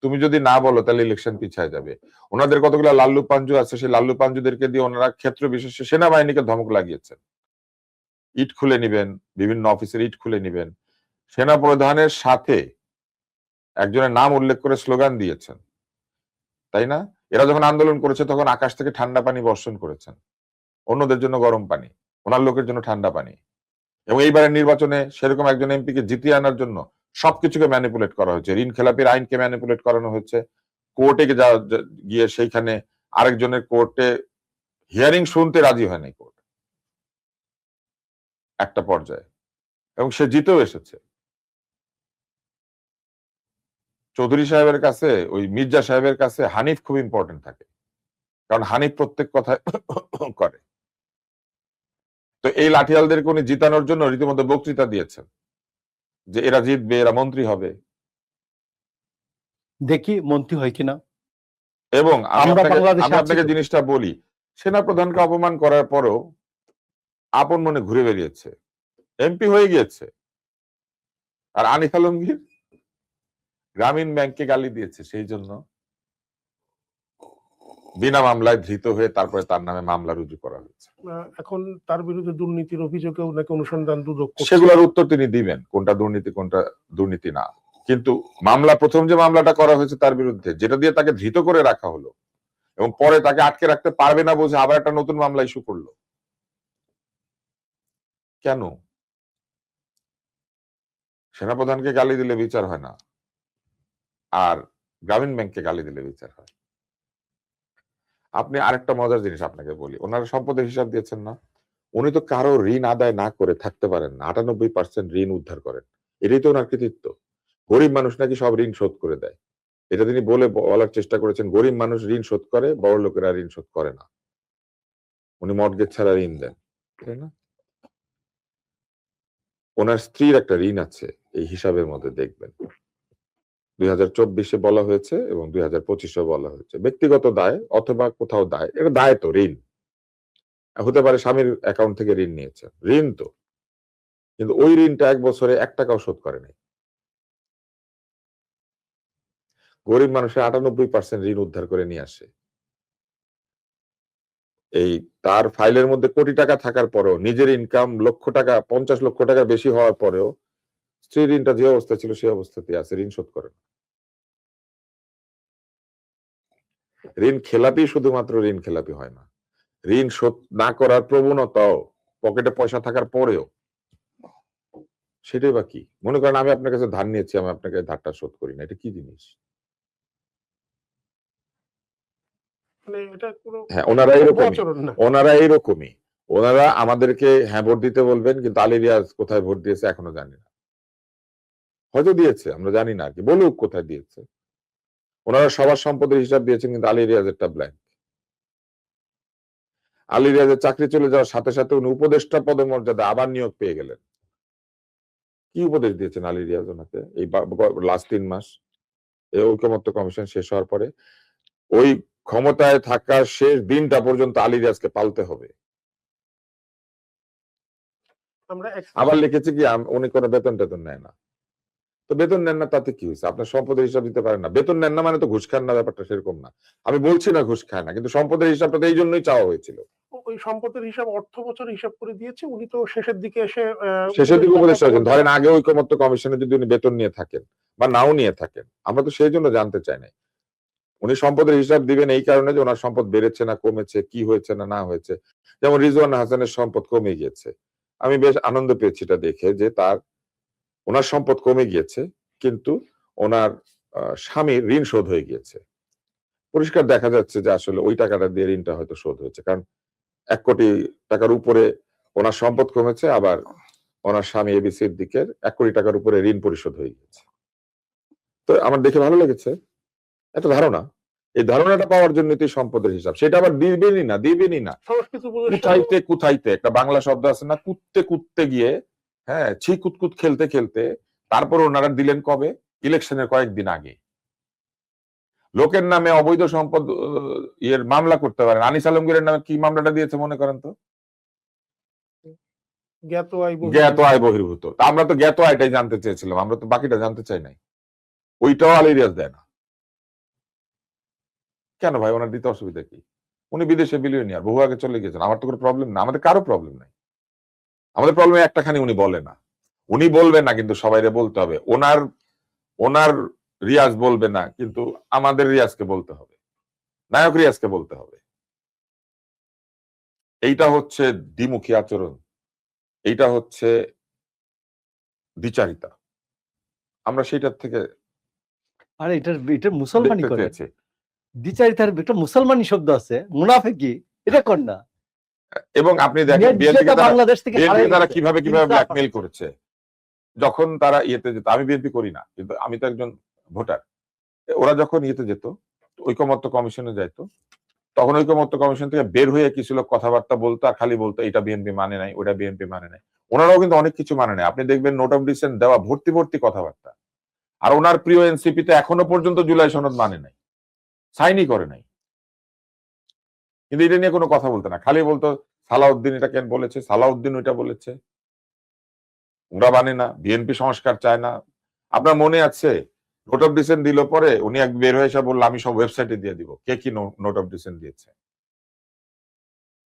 তুমি যদি না বলো তাহলে ইলেকশন পিছায় যাবে। ওনাদের কতগুলো লাল্লু পাঞ্জু আছে, সেই লাল্লু পাঞ্জুদেরকে দিয়ে ওনারা ক্ষেত্র বিশেষে সেনাবাহিনীকে ধমক লাগিয়েছেন। ইট খুলে নিবেন, বিভিন্ন অফিসের ইট খুলে নিবেন। সেনা প্রধানের সাথে একজনের নাম উল্লেখ করে স্লোগান দিয়েছেন, তাই না? এরা যখন আন্দোলন করেছে তখন আকাশ থেকে ঠান্ডা পানি বর্ষণ করেছেন, অন্যদের জন্য গরম পানি, ওনার লোকের জন্য ঠান্ডা পানি। এবং এইবারের নির্বাচনে সেরকম একজন এমপিকে জিতিয়ে আনার জন্য সবকিছুকে ম্যানিপুলেট করা হয়েছে। ঋণ খেলাপির আইনকে ম্যানিপুলেট করানো হয়েছে। কোর্টে গিয়ে সেইখানে আরেকজনের কোর্টে হিয়ারিং শুনতে রাজি হয় নাই কোর্ট একটা পর্যায়ে, এবং সে জিতেও এসেছে। চৌধুরী সাহেবের কাছে, ওই মির্জা সাহেবের কাছে হানিফ খুব ইম্পর্টেন্ট থাকে, কারণ হানিফ প্রত্যেক কথায় করে। তো এই লাঠিয়ালদেরকে উনি জিতানোর জন্য রীতিমতো বক্তৃতা দিয়েছেন যে এরা জিতবে, এরা মন্ত্রী হবে। দেখি মন্ত্রী হয় কিনা। এবং আমি বাংলাদেশে আপনাকে জিনিসটা বলি, সেনা প্রধানকে অপমান করার পরও আপন মনে ঘুরে বেরিয়েছে, এমপি হয়ে গিয়েছে। আর আনিস আলমগীর গ্রামীণ ব্যাংকে গালি দিয়েছে, সেই জন্য বিনা মামলায় ধৃত হয়ে তারপরে তার নামে মামলা রুজু করা হয়েছে। এখন তার বিরুদ্ধে দুর্নীতির অভিযোগেও নাকি অনুসন্ধান দুদক করছে। সেগুলোর উত্তর তিনি দিবেন, কোনটা দুর্নীতি কোনটা দুর্নীতি না। কিন্তু মামলা, প্রথম যে মামলাটা করা হয়েছে তার বিরুদ্ধে, যেটা দিয়ে তাকে ধৃত করে রাখা হলো, এবং পরে তাকে আটকে রাখতে পারবে না বুঝে আবার একটা নতুন মামলা ইস্যু করলো। কেন? সেনাপ্রধানকে গালি দিলে বিচার হয় না, আর গ্রামীণ ব্যাংককে গালি দিলে বিচার হয়। আপনি আরেকটা মজার জিনিস আপনাকে বলি, ওনারা সম্পদের হিসাব দিয়েছেন না, উনি তো কারো ঋণ আদায় না করে থাকতে পারেন না, 98% ঋণ উদ্ধার করেন। এটাই তো ওনার কৃতিত্ব। গরিব মানুষ নাকি সব ঋণ শোধ করে দেয়, এটা তিনি বলার চেষ্টা করেছেন। গরিব মানুষ ঋণ শোধ করে, বড় লোকেরা ঋণ শোধ করে না। উনি মর্টগেজ ছাড়া ঋণ দেন, তাই না? ওনার স্ত্রীর একটা ঋণ আছে এই হিসাবের মধ্যে, দেখবেন 2024-এ বলা হয়েছে এবং 2025-এ বলা হয়েছে। ব্যক্তিগত দায় অথবা কোথাও দায়, এটা দায় তো, ঋণ হতে পারে স্বামীর অ্যাকাউন্ট থেকে ঋণ নিয়েছেন, ঋণ তো, কিন্তু ওই ঋণটা 1 বছরে 1 টাকাও শোধ করে নাই। গরিব মানুষের 98% ঋণ উদ্ধার করে নিয়ে আসে। এই তার ফাইলের মধ্যে কোটি টাকা থাকার পরেও, নিজের ইনকাম লক্ষ টাকা, 50 লক্ষ টাকা বেশি হওয়ার পরেও স্ত্রীর ঋণটা যে অবস্থা ছিল সেই অবস্থাতেই আছে, ঋণ শোধ করে না। ঋণ খেলাপি শুধুমাত্র ঋণ খেলাপি হয় না, ঋণ শোধ না করার প্রবণতাও, পকেটে পয়সা থাকার পরেও, সেটাই বা কি? মনে করেন আমি আপনার কাছে ধার নিয়েছি, আমি আপনাকে ধারটা শোধ করি না, এটা কি জিনিস? মানে এটা কোনো হ্যাঁ, ওনারা এরকমই, আচরণ না। ওনারা এরকমই। ওনারা আমাদেরকে হ্যাঁ ভোট দিতে বলবেন, কিন্তু আলী রিয়াজ কোথায় ভোট দিয়েছে এখনো জানি না। হয়তো দিয়েছে, আমরা জানি না আর কি, বলুক কোথায় দিয়েছে। ওনারা সবার সম্পদের হিসাব দিয়েছেন, কিন্তু আলী রিয়াজেরটা ব্ল্যাঙ্ক। আলী রিয়াজের চাকরি চলে যাওয়ার সাথে সাথে উনি উপদেষ্টা পদমর্যাদা আবার নিয়োগ পেয়ে গেলেন। কি উপদেশ দিয়েছেন আলী রিয়াজ ওনাকে এই লাস্ট 3 মাস, এই ঐকমত্য কমিশন শেষ হওয়ার পরে? ওই ক্ষমতায় থাকার শেষ দিনটা পর্যন্ত আলী রিয়াজকে পালতে হবে। আমরা আবার লিখেছে কি উনি কোনো বেতন টেতন নেয় না। তো বেতন নেন না তাতে কি হয়েছে? আপনার সম্পদের হিসাব দিতে পারেন না, বেতন নেন না মানে তো ঘুষ খান না, ব্যাপারটা সেরকম না। আমি বলছি না ঘুষ খায় না, কিন্তু সম্পদের হিসাবটা তো এই জন্যই চাওয়া হয়েছিল। ওই সম্পদের হিসাব অর্থ বছর হিসাব করে দিয়েছে, উনি তো শেষের দিকে এসে শেষের দিকে উপদেষ্টা হয়েছেন। ধরেন আগে ঐকমত্য কমিশনে যদি উনি বেতন নিয়ে থাকেন বা নাও নিয়ে থাকেন, আমরা তো সেই জন্য জানতে চাই নাই। উনি সম্পদের হিসাব দিবেন এই কারণে যে ওনার সম্পদ বেড়েছে না কমেছে, কি হয়েছে না না হয়েছে। যেমন রিজওয়ানা হাসানের সম্পদ কমে গিয়েছে, আমি বেশ আনন্দ পেয়েছি এটা দেখে যে ওনার সম্পদ কমে গিয়েছে, কিন্তু ওনার স্বামীর ঋণ শোধ হয়ে গিয়েছে। পরিষ্কার দেখা যাচ্ছে যে আসলে ওই টাকাটা দিয়ে ঋণটা হয়তো শোধ হয়েছে, কারণ 1 কোটি টাকার উপরে ওনার সম্পদ কমেছে, আবার ওনার স্বামী এবি সিদ্দিকের 1 কোটি টাকার উপরে ঋণ পরিশোধ হয়ে গেছে। তো আমার দেখে ভালো লেগেছে একটা ধারণা। এই ধারণাটা পাওয়ার জন্য তো সম্পদের হিসাব, সেটা আবার দিবেনই না। সংস্কৃতি উপদেষ্টা কুথাইতে একটা বাংলা শব্দ আছে না, কুত্তে গিয়ে, হ্যাঁ, ছি কুতকুত খেলতে তারপর ওনারা দিলেন কবে? ইলেকশনের কয়েকদিন আগে। লোকের নামে অবৈধ সম্পদ মামলা করতে পারেন। আনিস আলমগীরের নামে কি মামলাটা দিয়েছে মনে করেন তো? জ্ঞাত আয় বহির্ভূত। আমরা তো জ্ঞাত আয়টাই জানতে চেয়েছিলাম, আমরা তো বাকিটা জানতে চাই নাই। ওইটাও আলী রিয়াজ দেয় না কেন ভাই? ওনার দিতে অসুবিধা কি? উনি বিদেশে বিলিয়নিয়ার, বহু আগে চলে গেছেন, আমার তো কোনো প্রবলেম না, আমাদের কারো প্রবলেম নাই। আমাদের প্রবলেম একটাখানি, উনি বলে না, উনি বলবেন না, কিন্তু সবাইরে বলতে হবে। ওনার রিয়াজ বলবে না, কিন্তু আমাদের রিয়াজকে বলতে হবে, নায়ক রিয়াজকে বলতে হবে। এইটা হচ্ছে দ্বিমুখী আচরণ, এইটা হচ্ছে দ্বিচারিতা। আমরা সেইটার থেকে আরে এটা মুসলমানই দেখতে করে। চেয়েছি। দ্বিচারিতার একটা মুসলমানি শব্দ আছে, মুনাফিকি, এটা কর না। এবং আপনি দেখেন বিএনপি বাংলাদেশ থেকে তারা কিভাবে ব্ল্যাকমেইল করেছে। যখন তারা ইয়েতে যেত, আমি বিএনপি করি না, কিন্তু আমি তো একজন ভোটার। ওরা যখন ইয়েতে যেত, ঐকমত্য কমিশনে যাইতো, তখন ঐকমত্য কমিশন থেকে বের হয়ে কিছু লোক কথাবার্তা বলতো, আর খালি বলতো এটা বিএনপি মানে নাই, ওটা বিএনপি মানে নাই। ওনারাও কিন্তু অনেক কিছু মানে নাই। আপনি দেখবেন নোট অফ ডিসেন্ট দেওয়া ভর্তি কথাবার্তা। আর ওনার প্রিয় এনসিপি তে এখনো পর্যন্ত জুলাই সনদ মানে নাই, সাইনই করে নাই, কিন্তু এটা নিয়ে কোনো কথা বলতো না, খালি বলতো সালাউদ্দিন এটা কেন বলেছে, সালাউদ্দিন ওইটা বলেছে। ওরা মানে না, বিএনপি সংস্কার চায় না। আপনার মনে আছে নোট অফ ডিসেন্ট দিল পরে উনি এক বের হয়ে এসে বললো আমি সব ওয়েবসাইটে দিয়ে দিব কে কি নোট অফ ডিসেন্ট দিয়েছে।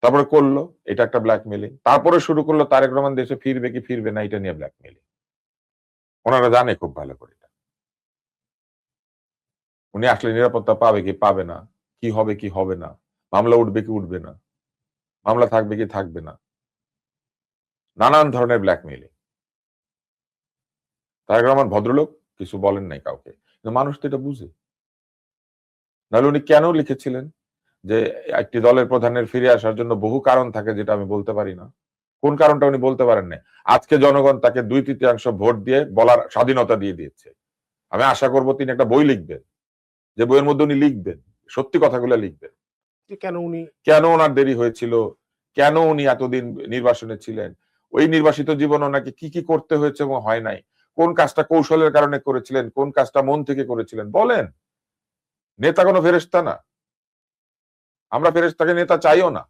তারপরে করলো, এটা একটা ব্ল্যাকমেলিং। তারপরে শুরু করলো তারেক রহমান দেশে ফিরবে কি ফিরবে না, এটা নিয়ে ব্ল্যাকমেলিং। ওনারা জানে খুব ভালো করে এটা। উনি আসলে নিরাপত্তা পাবে কি পাবে না, কি হবে কি হবে না, মামলা উঠবে কি উঠবে না, মামলা থাকবে কি থাকবে না, নানান ধরনের ব্ল্যাকমেলিং। তারেক রহমান ভদ্রলোক, কিছু বলেন নাই কাউকে, কিন্তু মানুষ তো এটা বুঝে। নাহলে উনি কেন লিখেছিলেন যে একটি দলের প্রধানের ফিরে আসার জন্য বহু কারণ থাকে যেটা আমি বলতে পারি না? কোন কারণটা উনি বলতে পারেন না। আজকে জনগণ তাকে 2/3 ভোট দিয়ে বলার স্বাধীনতা দিয়ে দিয়েছে। আমি আশা করব তিনি একটা বই লিখবেন, যে বইয়ের মধ্যে উনি লিখবেন, সত্যি কথাগুলো লিখবেন, যে কেন উনি কেন ওনার দেরি হয়েছিল, কেন উনি এতদিন নির্বাসনে ছিলেন, ওই নির্বাসিত জীবন ওনাকে কি কি করতে হয়েছে এবং হয় নাই, কোন কাজটা কৌশলের কারণে করেছিলেন, কোন কাজটা মন থেকে করেছিলেন, বলেন। নেতা কোনো ফেরেশতা না, আমরা ফেরেশতাকে নেতা চাইও না।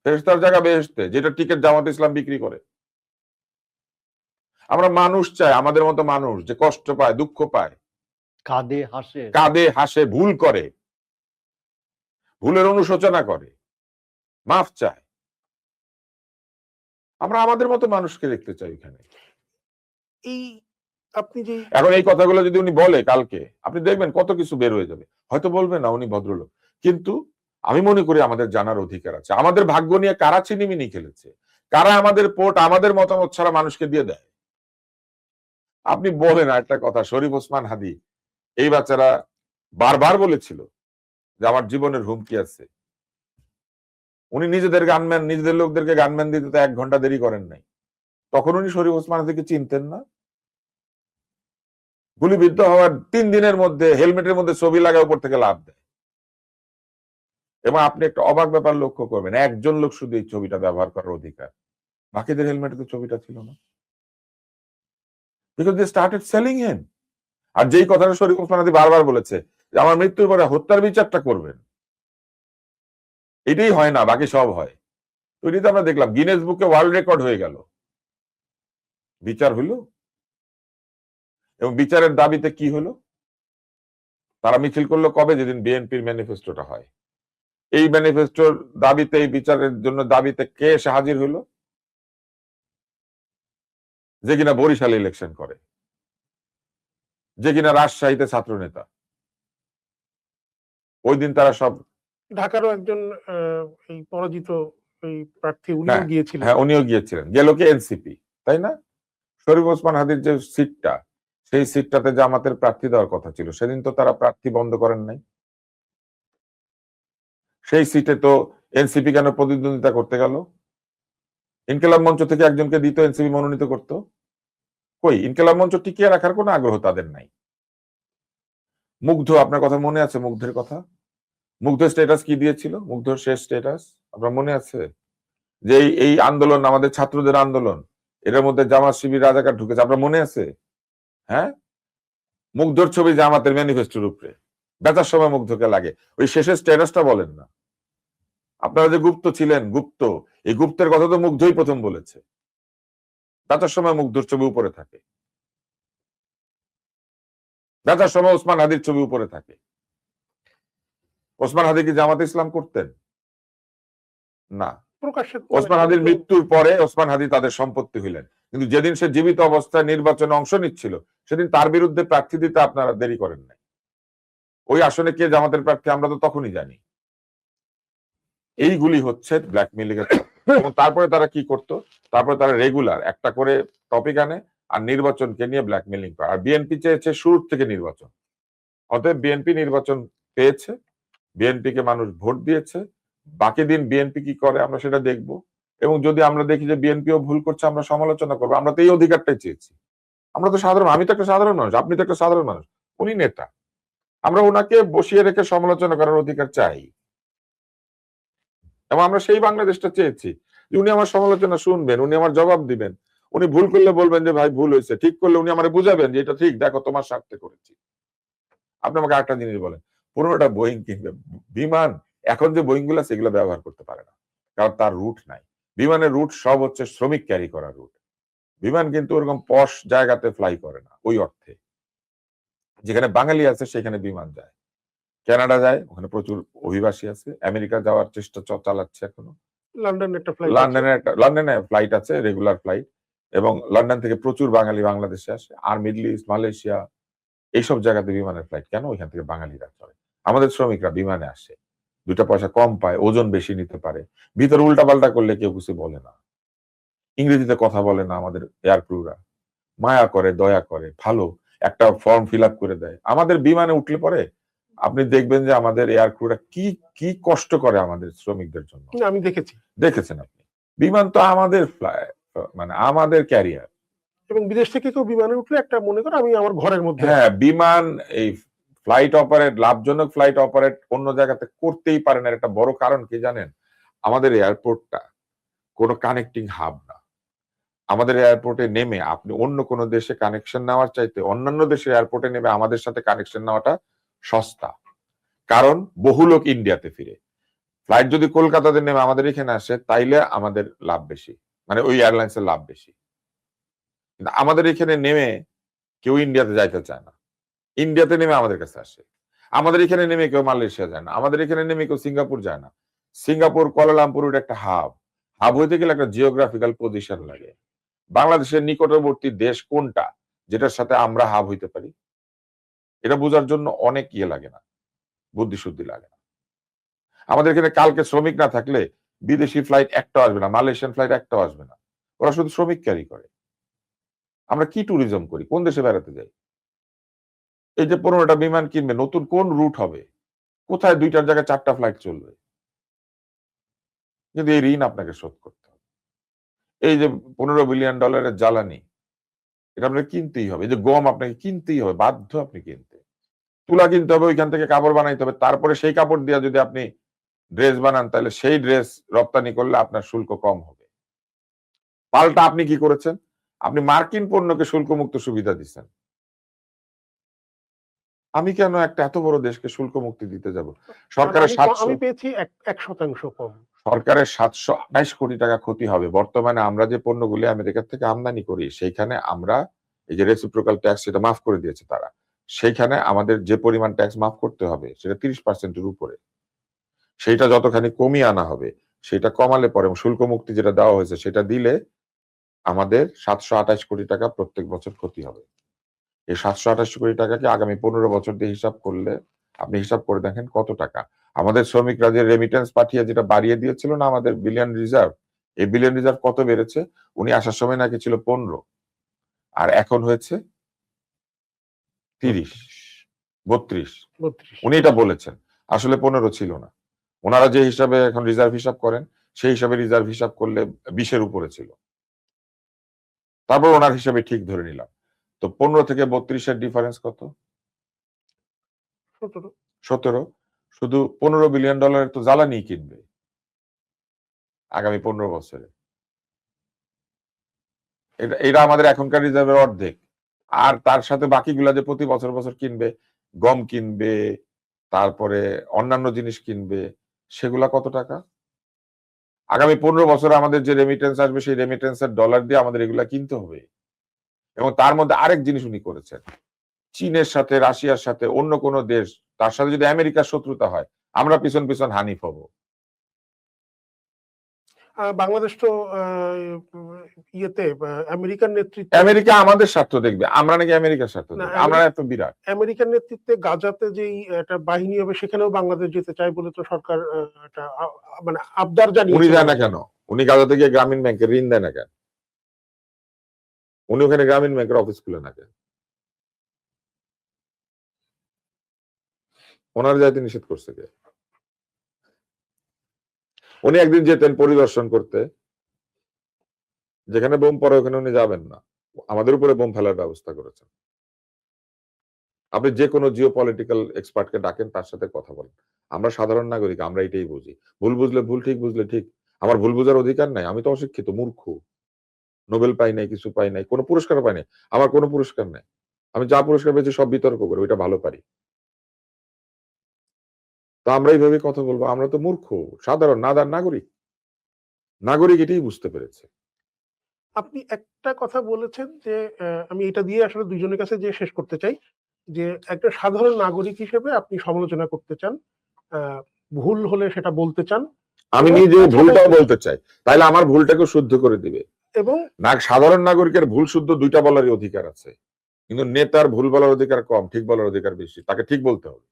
ফেরেশতার জায়গা বেহেশতে, যেটা টিকিট জামাত ইসলাম বিক্রি করে। আমরা মানুষ চাই, আমাদের মতো মানুষ, যে কষ্ট পায়, দুঃখ পায়, কাঁদে হাসে, কাঁদে হাসে, ভুল করে, ভুলের অনুশোচনা করে, মাফ চায়। আমরা আমাদের মতো মানুষকে দেখতে চাই এখানে। এই আপনি যে এখন এই কথাগুলো যদি উনি বলে কালকে, আপনি দেখবেন কত কিছু বের হয়ে যাবে। হয়তো বলবে না, উনি ভদ্রলোক, কিন্তু আমি মনে করি আমাদের জানার অধিকার আছে। আমাদের ভাগ্য নিয়ে কারা চিনিমিনি খেলেছে, কারা আমাদের ভোট আমাদের মতামত ছাড়া মানুষকে দিয়ে দেয়। আপনি বলেন একটা কথা, শরীফ ওসমান হাদি, এই বাচ্চারা বারবার বলেছিল যে আমার জীবনের হুমকি আছে। উনি নিজেদের গানম্যান, নিজেদের লোকদেরকে গানম্যান দিতে তো 1 ঘন্টা দেরি করেন নাই। তখন উনি শরীফ ওসমান হাদিকে চিনতেন না? গুলিবিদ্ধ হওয়ার 3 দিনের মধ্যে হেলমেটের মধ্যে ছবি লাগায় উপর থেকে লাফ দেয়। এবং আপনি একটা অবাক ব্যাপার লক্ষ্য করবেন, একজন লোক শুধু এই ছবিটা ব্যবহার করার অধিকার, বাকিদের হেলমেটে তো ছবিটা ছিল না। বিকজ দে স্টার্টেড সেলিং হিম। আর যেই কথাটা শরীফ ওসমান হাদি বারবার বলেছে যে আমার মৃত্যুর পরে হত্যার বিচারটা করবেন, এটাই হয় না, বাকি সব হয়। তো এটি তো আমরা দেখলাম গিনেস বুকে ওয়ার্ল্ড রেকর্ড হয়ে গেল। বিচার হলো, এবং বিচারের দাবিতে কি হলো? তারা মিছিল করলো কবে? যেদিন বিএনপির ম্যানিফেস্টোটা হয়। এই ম্যানিফেস্টোর দাবিতে, এই বিচারের জন্য দাবিতে কে এসে হাজির হলো? যে কিনা বরিশালে ইলেকশন করে, যে কিনা রাজশাহীতে ছাত্র নেতা। ওই দিন তারা সব, ঢাকারও একজন এই পরাজিত এই প্রার্থী উনিও হ্যাঁ গিয়েছিলেন। হ্যাঁ, উনিও গিয়েছিলেন। গেল কি এনসিপি, তাই না? শরীফ ওসমান হাদির যে সিটটা, সেই সিটটাতে জামাতের প্রার্থী দেওয়ার কথা ছিল, সেদিন তো তারা প্রার্থী বন্ধ করেন নাই। সেই সিটে তো এনসিপি কেন প্রতিদ্বন্দ্বিতা করতে গেল? ইনকিলাব মঞ্চ থেকে একজনকে দিত, এনসিপি মনোনীত করত। কই, ইনকিলাব মঞ্চ টিকিয়ে রাখার কোনো আগ্রহ তাদের নাই। মুগ্ধ, আপনার কথা মনে আছে? মুগ্ধের কথা, মুগ্ধ স্ট্যাটাস কি দিয়েছিল? মুগ্ধর শেষ স্ট্যাটাস আপনার মনে আছে? যে এই আন্দোলন আমাদের ছাত্রদের আন্দোলন, এর মধ্যে জামাত শিবির রাজাকার ঢুকেছে, আপনার মনে আছে? হ্যাঁ, মুগ্ধর ছবি জামাতের ম্যানিফেস্টোর উপরে, বেচার সময় মুগ্ধকে লাগে। ওই শেষের স্ট্যাটাসটা বলেন না। আপনারা যে গুপ্ত ছিলেন, গুপ্ত, এই গুপ্তের কথা তো মুগ্ধই প্রথম বলেছে। বেচার সময় মুগ্ধর ছবি উপরে থাকে, বেচার সময় ওসমান হাদির ছবি উপরে থাকে। ওসমান হাদি কি জামাতে ইসলাম করতেন? না। প্রকাশ্যে ওসমান হাদির মৃত্যুর পরে ওসমান হাদি তাদের সম্পত্তি হইলেন, কিন্তু যেদিন সে জীবিত অবস্থায় নির্বাচনে অংশ নিচ্ছিল, সেদিন তার বিরুদ্ধে প্রার্থী দিতে আপনারা দেরি করেন নাই। ওই আসনে কে জামাতের প্রার্থী আমরা তো তখনই জানি। এইগুলি হচ্ছে ব্ল্যাকমেইলিং এর। এবং তারপরে তারা কি করতো? তারপরে তারা রেগুলার একটা করে টপিক আনে আর নির্বাচনকে নিয়ে ব্ল্যাকমেইলিং করে। আর বিএনপি চেয়েছে শুরু থেকে নির্বাচন, অতএব বিএনপি নির্বাচন পেয়েছে, বিএনপিকে মানুষ ভোট দিয়েছে। বাকি দিন বিএনপি কি করে আমরা সেটা দেখব, এবং যদি আমরা দেখি যে বিএনপিও ভুল করছে আমরা সমালোচনা করবো। আমরা তো এই অধিকারটাই চেয়েছি। আমরা তো সাধারণ, আমি তো একটা সাধারণ মানুষ, আপনি তো একটা সাধারণ মানুষ, উনি নেতা, আমরা ওনাকে বসিয়ে রেখে সমালোচনা করার অধিকার চাই। এবং আমরা সেই বাংলাদেশটা চেয়েছি যে উনি আমার সমালোচনা শুনবেন, উনি আমার জবাব দিবেন, উনি ভুল করলে বলবেন যে ভাই ভুল হয়েছে, ঠিক করলে উনি আমার বুঝাবেন যে এটা ঠিক, দেখো তোমার স্বার্থে করেছি। আপনি আমাকে একটা জিনিস বলেন, 15টা বোয়িং কিনবে, বিমান এখন যে বোয়িং গুলো সেগুলো ব্যবহার করতে পারে না, কারণ তার রুট নাই। বিমানের রুট সব হচ্ছে শ্রমিক ক্যারি করা রুট। বিমান কিন্তু ওরকম পশ জায়গাতে ফ্লাই করে না। ওই অর্থে যেখানে বাঙালি আছে সেখানে বিমান যায়। কানাডা যায়, ওখানে প্রচুর অভিবাসী আছে। আমেরিকা যাওয়ার চেষ্টা চালাচ্ছে এখনো। লন্ডনে একটা ফ্লাইট, লন্ডনে ফ্লাইট আছে, রেগুলার ফ্লাইট, এবং লন্ডন থেকে প্রচুর বাঙালি বাংলাদেশে আসে। আর মিডল ইস্ট, মালয়েশিয়া, এইসব জায়গাতে বিমানের ফ্লাইট কেন? ওইখান থেকে বাঙালিরা চলে। আমাদের শ্রমিকরা বিমানে আসে, 2টা পয়সা কম পায়, ওজন বেশি নিতে পারে, ভিতরে উল্টাপাল্টা করলে কেউ কিছু বলে না, ইংরেজিতে কথা বলে না। আমাদের এয়ার ক্রুরা মায়া করে, দয়া করে, ভালো একটা ফর্ম ফিল আপ করে দেয়। আমাদের বিমানে উঠলে পরে আপনি দেখবেন যে আমাদের এয়ার ক্রুরা কি কি কষ্ট করে আমাদের শ্রমিকদের জন্য। আমি দেখেছি। দেখেছেন আপনি? বিমান তো আমাদের মানে আমাদের ক্যারিয়ার। এবং বিদেশ থেকে কেউ বিমানে উঠলে একটা মনে করে আমি আমার ঘরের মধ্যে হ্যাঁ, বিমান এই ফ্লাইট অপারেট, লাভজনক ফ্লাইট অপারেট অন্য জায়গাতে করতেই পারে না। একটা বড় কারণ কি জানেন? আমাদের এয়ারপোর্টটা কোনো কানেক্টিং হাব না। আমাদের এয়ারপোর্টে নেমে আপনি অন্য কোনো দেশে কানেকশন নেওয়ার চাইতে অন্যান্য দেশের এয়ারপোর্টে নেমে আমাদের সাথে কানেকশন নেওয়াটা সস্তা। কারণ বহু লোক ইন্ডিয়াতে ফিরে। ফ্লাইট যদি কলকাতাতে নেমে আমাদের এখানে আসে তাইলে আমাদের লাভ বেশি, মানে ওই এয়ারলাইন্সের লাভ বেশি। কিন্তু আমাদের এখানে নেমে কেউ ইন্ডিয়াতে যাইতে চায় না, ইন্ডিয়াতে নেমে আমাদের কাছে আসে। আমাদের এখানে নেমে কেউ মালয়েশিয়া যায় না, আমাদের এখানে নেমে কেউ সিঙ্গাপুর যায় না। সিঙ্গাপুর, কুয়ালালামপুর ওটা একটা হাব। হাব হইতে গেলে একটা জিওগ্রাফিক্যাল পজিশন লাগে। বাংলাদেশের নিকটবর্তী দেশ কোনটা যেটার সাথে আমরা হাব হইতে পারি? এটা বোঝার জন্য অনেক লাগে না, বুদ্ধি শুদ্ধি লাগে না। আমাদের এখানে কালকে শ্রমিক না থাকলে বিদেশি ফ্লাইট একটাও আসবে না, মালয়েশিয়ান ফ্লাইট একটাও আসবে না। ওরা শুধু শ্রমিক ক্যারি করে। আমরা কি ট্যুরিজম করি? কোন দেশে বেড়াতে যাই? এই যে 15টা বিমান কিনবে, নতুন কোন রুট হবে? কোথায় 2টার জায়গায় 4টা ফ্লাইট চলবে? কিন্তু এই ঋণ আপনাকে শোধ করতে হবে। এই যে $15 বিলিয়ন জ্বালানি, এটা আপনাকে কিনতেই হবে। এই যে গম আপনাকে কিনতেই হবে, বাধ্য আপনি কিনতে। তুলা কিনতে হবে, ওইখান থেকে কাপড় বানাইতে হবে। তারপরে সেই কাপড় দিয়ে যদি আপনি ড্রেস বানান তাহলে সেই ড্রেস রপ্তানি করলে আপনার শুল্ক কম হবে। পাল্টা আপনি কি করেছেন? আপনি মার্কিন পণ্যকে শুল্কমুক্ত সুবিধা দিচ্ছেন। আমি কেন একটা এত বড় দেশকে শুল্ক মুক্তি দিতে যাব? সরকারের আমি পেয়েছি 1% কম। সরকারের 728 কোটি টাকা ক্ষতি হবে। বর্তমানে আমরা যে পণ্যগুলি আমেরিকা থেকে আমদানি করি সেইখানে আমরা এই যে রেসিপ্রোকাল ট্যাক্স সেটা মাফ করে দিয়েছে তারা। সেইখানে আমাদের যে পরিমাণ ট্যাক্স মাফ করতে হবে সেটা 30% এর উপরে। সেইটা যতখানি কমিয়ে আনা হবে, সেটা কমালে পরে শুল্ক মুক্তি যেটা দেওয়া হয়েছে সেটা দিলে আমাদের 728 কোটি টাকা প্রত্যেক বছর ক্ষতি হবে। এই 728 কোটি টাকাকে আগামী 15 বছর দিয়ে হিসাব করলে আপনি হিসাব করে দেখেন কত টাকা। আমাদের শ্রমিকরা যে রেমিটেন্স পাঠিয়ে যেটা বাড়িয়ে দিয়েছিল না আমাদের বিলিয়ন রিজার্ভ, এই বিলিয়ন রিজার্ভ কত বেড়েছে? উনি আসার সময় নাকি ছিল 15, আর এখন হয়েছে 30, 32। উনি এটা বলেছেন, আসলে 15 ছিল না। ওনারা যে হিসাবে এখন রিজার্ভ হিসাব করেন সেই হিসাবে রিজার্ভ হিসাব করলে 20-এর উপরে ছিল। তারপর ওনার হিসাবে ঠিক ধরে নিলাম। তো 15 থেকে 32-এর ডিফারেন্স কত? 17। শুধু $15 বিলিয়ন তো জ্বালানি কিনবে আগামী 15 বছরে। এটা আমাদের এখনকার রিজার্ভের অর্ধেক। আর তার সাথে বাকিগুলা যে প্রতি বছর বছর কিনবে, গম কিনবে, তারপরে অন্যান্য জিনিস কিনবে, সেগুলা কত টাকা? আগামী 15 বছরে আমাদের যে রেমিটেন্স আসবে সেই রেমিটেন্সের ডলার দিয়ে আমাদের এগুলা কিনতে হবে। এবং তার মধ্যে আরেক জিনিস উনি করেছেন, চীনের সাথে, রাশিয়ার সাথে, অন্য কোন দেশ তার সাথে যদি আমেরিকার শত্রুতা হয় আমরা পিছন পিছন হানিফ হব। বাংলাদেশ তো ইয়েতে আমেরিকার নেতৃত্বে, আমেরিকা আমাদের স্বার্থ দেখবে, আমরা নাকি আমেরিকার স্বার্থ দেখবে? আমরা এত বিরাট। আমেরিকার নেতৃত্বে গাজাতে যেই একটা বাহিনী হবে সেখানেও বাংলাদেশ যেতে চায় বলে তো সরকার একটা মানে আবদার জানিয়েছে। উনি যায় না কেন? উনি গাজাতে গিয়ে গ্রামীণ ব্যাংকের ঋণ দেয় না কেন? উনি ওখানে গ্রামীণ ব্যাংকের অফিস খুলে না কেন? ওনার যাইতে নিষেধ করছে কে? উনি একদিন যেতেন পরিদর্শন করতে, যেখানে বোম পড়ে ওখানে উনি যাবেন না, আমাদের উপরে বোম ফেলার ব্যবস্থা করেছেন। আপনি যে কোনো জিও পলিটিক্যাল এক্সপার্টকে ডাকেন, তার সাথে কথা বলেন। আমরা সাধারণ নাগরিক, আমরা এটাই বুঝি। ভুল বুঝলে ভুল, ঠিক বুঝলে ঠিক। আমার ভুল বুঝার অধিকার নাই, আমি তো অশিক্ষিত, মূর্খ। নোবেল পাই নাই, কিছু পাই নাই, কোনো পুরস্কার পাই নাই। আমার কোনো পুরস্কার নাই। আমি যা পুরস্কার পেয়েছি সব বিতর্ক করি, ওইটা ভালো পারি। তো আমরা এইভাবে কথা বলবো? আমরা তো মূর্খ, সাধারণ নাগরিক। নাগরিক এটাই বুঝতে পেরেছে। আপনি একটা কথা বলেছেন যে আমি এটা দিয়ে আসলে দুইজনের কাছে যে শেষ করতে চাই, যে একটা সাধারণ নাগরিক হিসেবে আপনি সমালোচনা করতে চান, ভুল হলে সেটা বলতে চান। আমি নিজে ভুলটাও বলতে চাই, তাইলে আমার ভুলটাকে শুদ্ধ করে দিবে। এবং সাধারণ নাগরিকের ভুল শুদ্ধ দুইটা বলারই অধিকার আছে, কিন্তু নেতার ভুল বলার অধিকার কম, ঠিক বলার অধিকার বেশি। তাকে ঠিক বলতে হবে,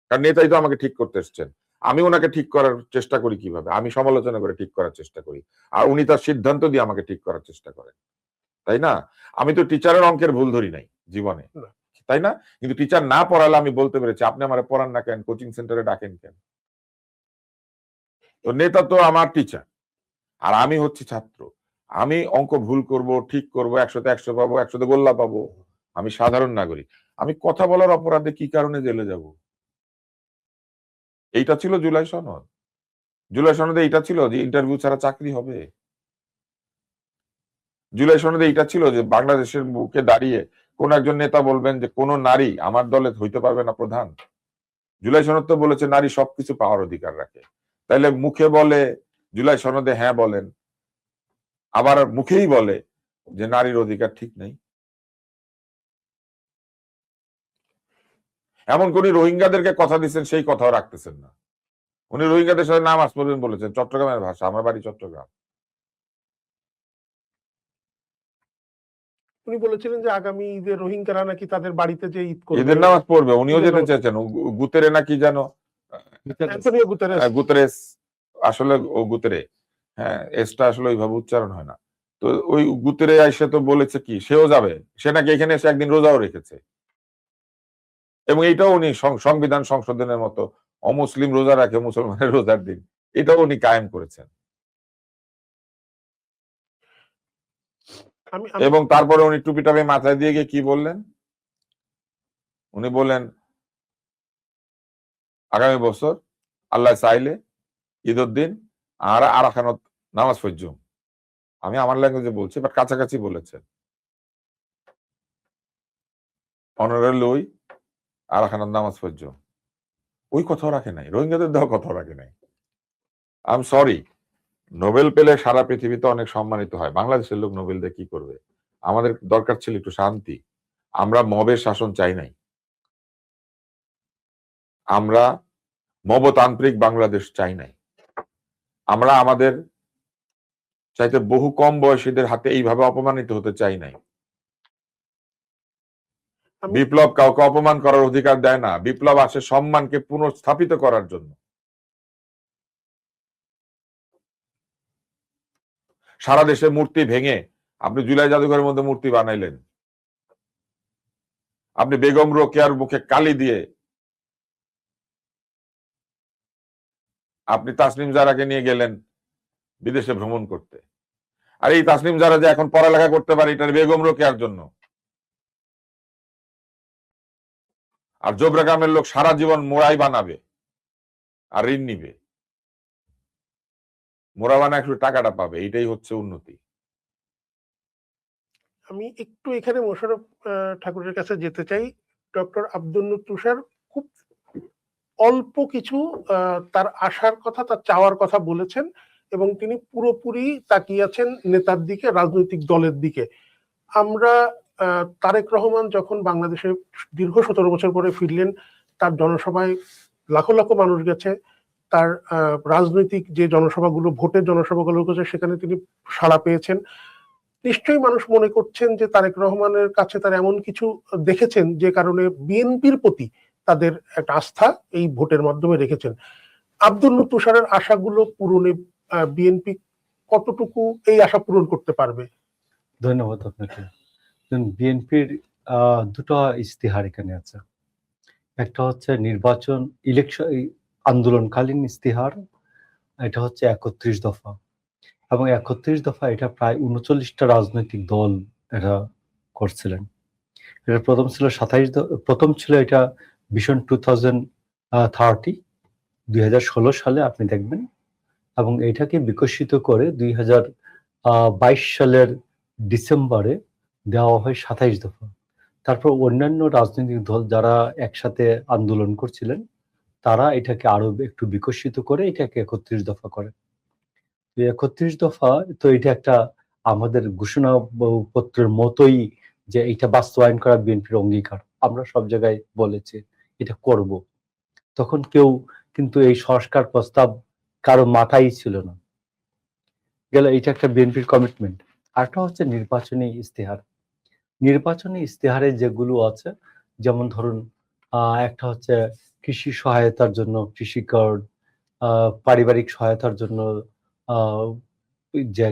কারণ নেতাই তো আমাকে ঠিক করতে এসছেন। আমি ওনাকে ঠিক করার চেষ্টা করি কিভাবে? আমি সমালোচনা করে ঠিক করার চেষ্টা করি, আর উনি তার সিদ্ধান্ত দিয়ে আমাকে ঠিক করার চেষ্টা করেন, তাই না? আমি তো টিচারের অঙ্কের ভুল ধরি নাই জীবনে, তাই না? কিন্তু টিচার না পড়ালে আমি বলতে পেরেছি আপনি আমার পড়ান না কেন, কোচিং সেন্টারে ডাকেন কেন? তো নেতা তো আমার টিচার, আর আমি হচ্ছি ছাত্র, আমি অঙ্ক ভুল করব, ঠিক করব, 100-তে 100 পাবো, 100-তে গোল্লা পাবো, আমি সাধারণ নাগরিক, আমি কথা বলার অপরাধে কি কারণে জেলে যাব? এইটা ছিল জুলাই সনদ? জুলাই সনদে এইটা ছিল যে ইন্টারভিউ ছাড়া চাকরি হবে? জুলাই সনদে এইটা ছিল যে বাংলাদেশের বুকে দাঁড়িয়ে কোন একজন নেতা বলবেন যে কোন নারী আমার দলে হইতে পারবে না প্রধান? জুলাই সনদ তো বলেছে নারী সবকিছু পাওয়ার অধিকার রাখে। তাইলে মুখে বলে জুলাই সনদে হ্যাঁ বলেন, আবার মুখেই বলে যে নারীর অধিকার ঠিক নেই। এমন কোন রোহিঙ্গাদেরকে কথা দিচ্ছেন সেই কথাও রাখতেছেন না। উনি রোহিঙ্গাদের সাথে নামাজ পড়বেন বলেছেন, চট্টগ্রামের ভাষা, আমার বাড়ি চট্টগ্রাম। উনি বলেছিলেন যে আগামী ঈদে রোহিঙ্গারা নাকি তাদের বাড়িতে যে ঈদ করবে। ঈদের নামাজ পড়বে, উনিও ঈদের যেতে নামাজ চেয়েছেন। গুতেরে নাকি যেন অ্যান্টনিও গুতেরেস। গুতেরেস, আসলে ও গুতেরে, হ্যাঁ এসটা আসলে ওইভাবে উচ্চারণ হয় না। তো ওই গুতেরে এসে তো বলেছে কি সেও যাবে, সে নাকি এখানে এসে একদিন রোজাও রেখেছে, এবং এটাও উনি সংবিধান সংশোধনের মতো অমুসলিম রোজা রাখে মুসলমানের রোজার দিন, এটাও উনি কায়েম করেছেন। এবং তারপরে উনি টুপিটাপি মাথায় দিয়ে গিয়ে কি বললেন? উনি বললেন আগামী বছর আল্লাহ চাইলে ঈদের দিন আর আরাকানত নামাজ পড়জুম। আমি আমার ল্যাঙ্গুয়েজে বলছি, বাট কাছাকাছি বলেছেন। অনারের লই আরাকানত নামাজ পড়জুম, ওই কথাও রাখে নাই, রোহিঙ্গাদের দেওয়া কথাও রাখে নাই। আই এম সরি, নোবেল পেলে সারা পৃথিবীতে অনেক সম্মানিত হয়, বাংলাদেশের লোক নোবেল দিয়ে কি করবে? আমাদের দরকার ছিল একটু শান্তি। আমরা মবের শাসন চাই নাই, আমরা মবতান্ত্রিক বাংলাদেশ চাই নাই, আমরা আমাদের চাইতে বহু কম বয়সীদের হাতে এইভাবে অপমানিত হতে চাই নাই। বিপ্লব কাউকে অপমান করার অধিকার দেয় না, বিপ্লব আসে সম্মানকে পুনঃস্থাপিত করার জন্য। সারা দেশে মূর্তি ভেঙে আপনি জুলাই জাদুঘরের মধ্যে মূর্তি বানাইলেন, আপনি বেগম রোকেয়ার মুখে কালি দিয়ে আপনি তাসনিম জারাকে নিয়ে গেলেন বিদেশে ভ্রমণ করতে। আর এই তাসনিম জারা যে এখন পড়ালেখা করতে পারে এটা বেগম রোকেয়ার জন্য। আর জোবরা গ্রামের লোক সারা জীবন মোড়াই বানাবে আর ঋণ নিবে, মোড়া বানা একটু টাকাটা পাবে, এটাই হচ্ছে উন্নতি। আমি একটু এখানে মোশাররফ ঠাকুরের কাছে যেতে চাই। ডক্টর আব্দুল নূর তুষার খুব অল্প কিছু তার আশার কথা, তার চাওয়ার কথা বলেছেন, এবং তিনি পুরোপুরি তাকিয়ে আছেন নেতার দিকে, রাজনৈতিক দলের দিকে। আমরা তারেক রহমান যখন বাংলাদেশে দীর্ঘ 17 বছর পরে ফিরলেন, তার জনসভায় লাখো লাখো মানুষ গেছে, তার রাজনৈতিক যে জনসভাগুলো, ভোটের জনসভাগুলো গেছে, সেখানে তিনি সাড়া পেয়েছেন। নিশ্চয়ই মানুষ মনে করছেন যে তারেক রহমানের কাছে তারা এমন কিছু দেখেছেন যে কারণে বিএনপির প্রতি তাদের একটা আস্থা এই ভোটের মাধ্যমে রেখেছেন। আব্দুল নূর তুষারের আশাগুলো পূরণে বিএনপি কতটুকু এই আশা পূরণ করতে পারবে? ধন্যবাদ আপনাকে। বিএনপির দুটো ইস্তিহার এখানে আছে। একটা হচ্ছে নির্বাচন ইলেকশন আন্দোলনকালীন ইস্তিহার, এটা হচ্ছে 31 দফা, এবং 31 দফা এটা প্রায় 39টা রাজনৈতিক দল এটা করছিলেন। এটা প্রথম ছিল প্রথম ছিল এটা ভিশন 2030 2016 সালে আপনি দেখবেন, এবং এটাকে বিকশিত করে 2022 সালের ডিসেম্বরে দেওয়া হয় 27 দফা। তারপর অন্যান্য রাজনৈতিক দল যারা একসাথে আন্দোলন করছিলেন তারা এটাকে আরো একটু বিকশিত করে এটাকে 31 দফা করে। 31 দফা তো এটা একটা আমাদের ঘোষণাপত্রের মতোই, যে এটা বাস্তবায়ন করা বিএনপির অঙ্গীকার, আমরা সব জায়গায় বলেছি এটা করব। তখন কেউ কিন্তু এই সংস্কার প্রস্তাব কারো মাথায় ছিল না, গেল এটা একটা বিএনপির কমিটমেন্ট। আরটা হচ্ছে নির্বাচনী ইস্তেহার। নির্বাচনী ইস্তেহারে যেগুলো আছে, যেমন ধরুন একটা হচ্ছে কৃষি সহায়তার জন্য কৃষি কার্ড, পারিবারিক সহায়তার জন্য যে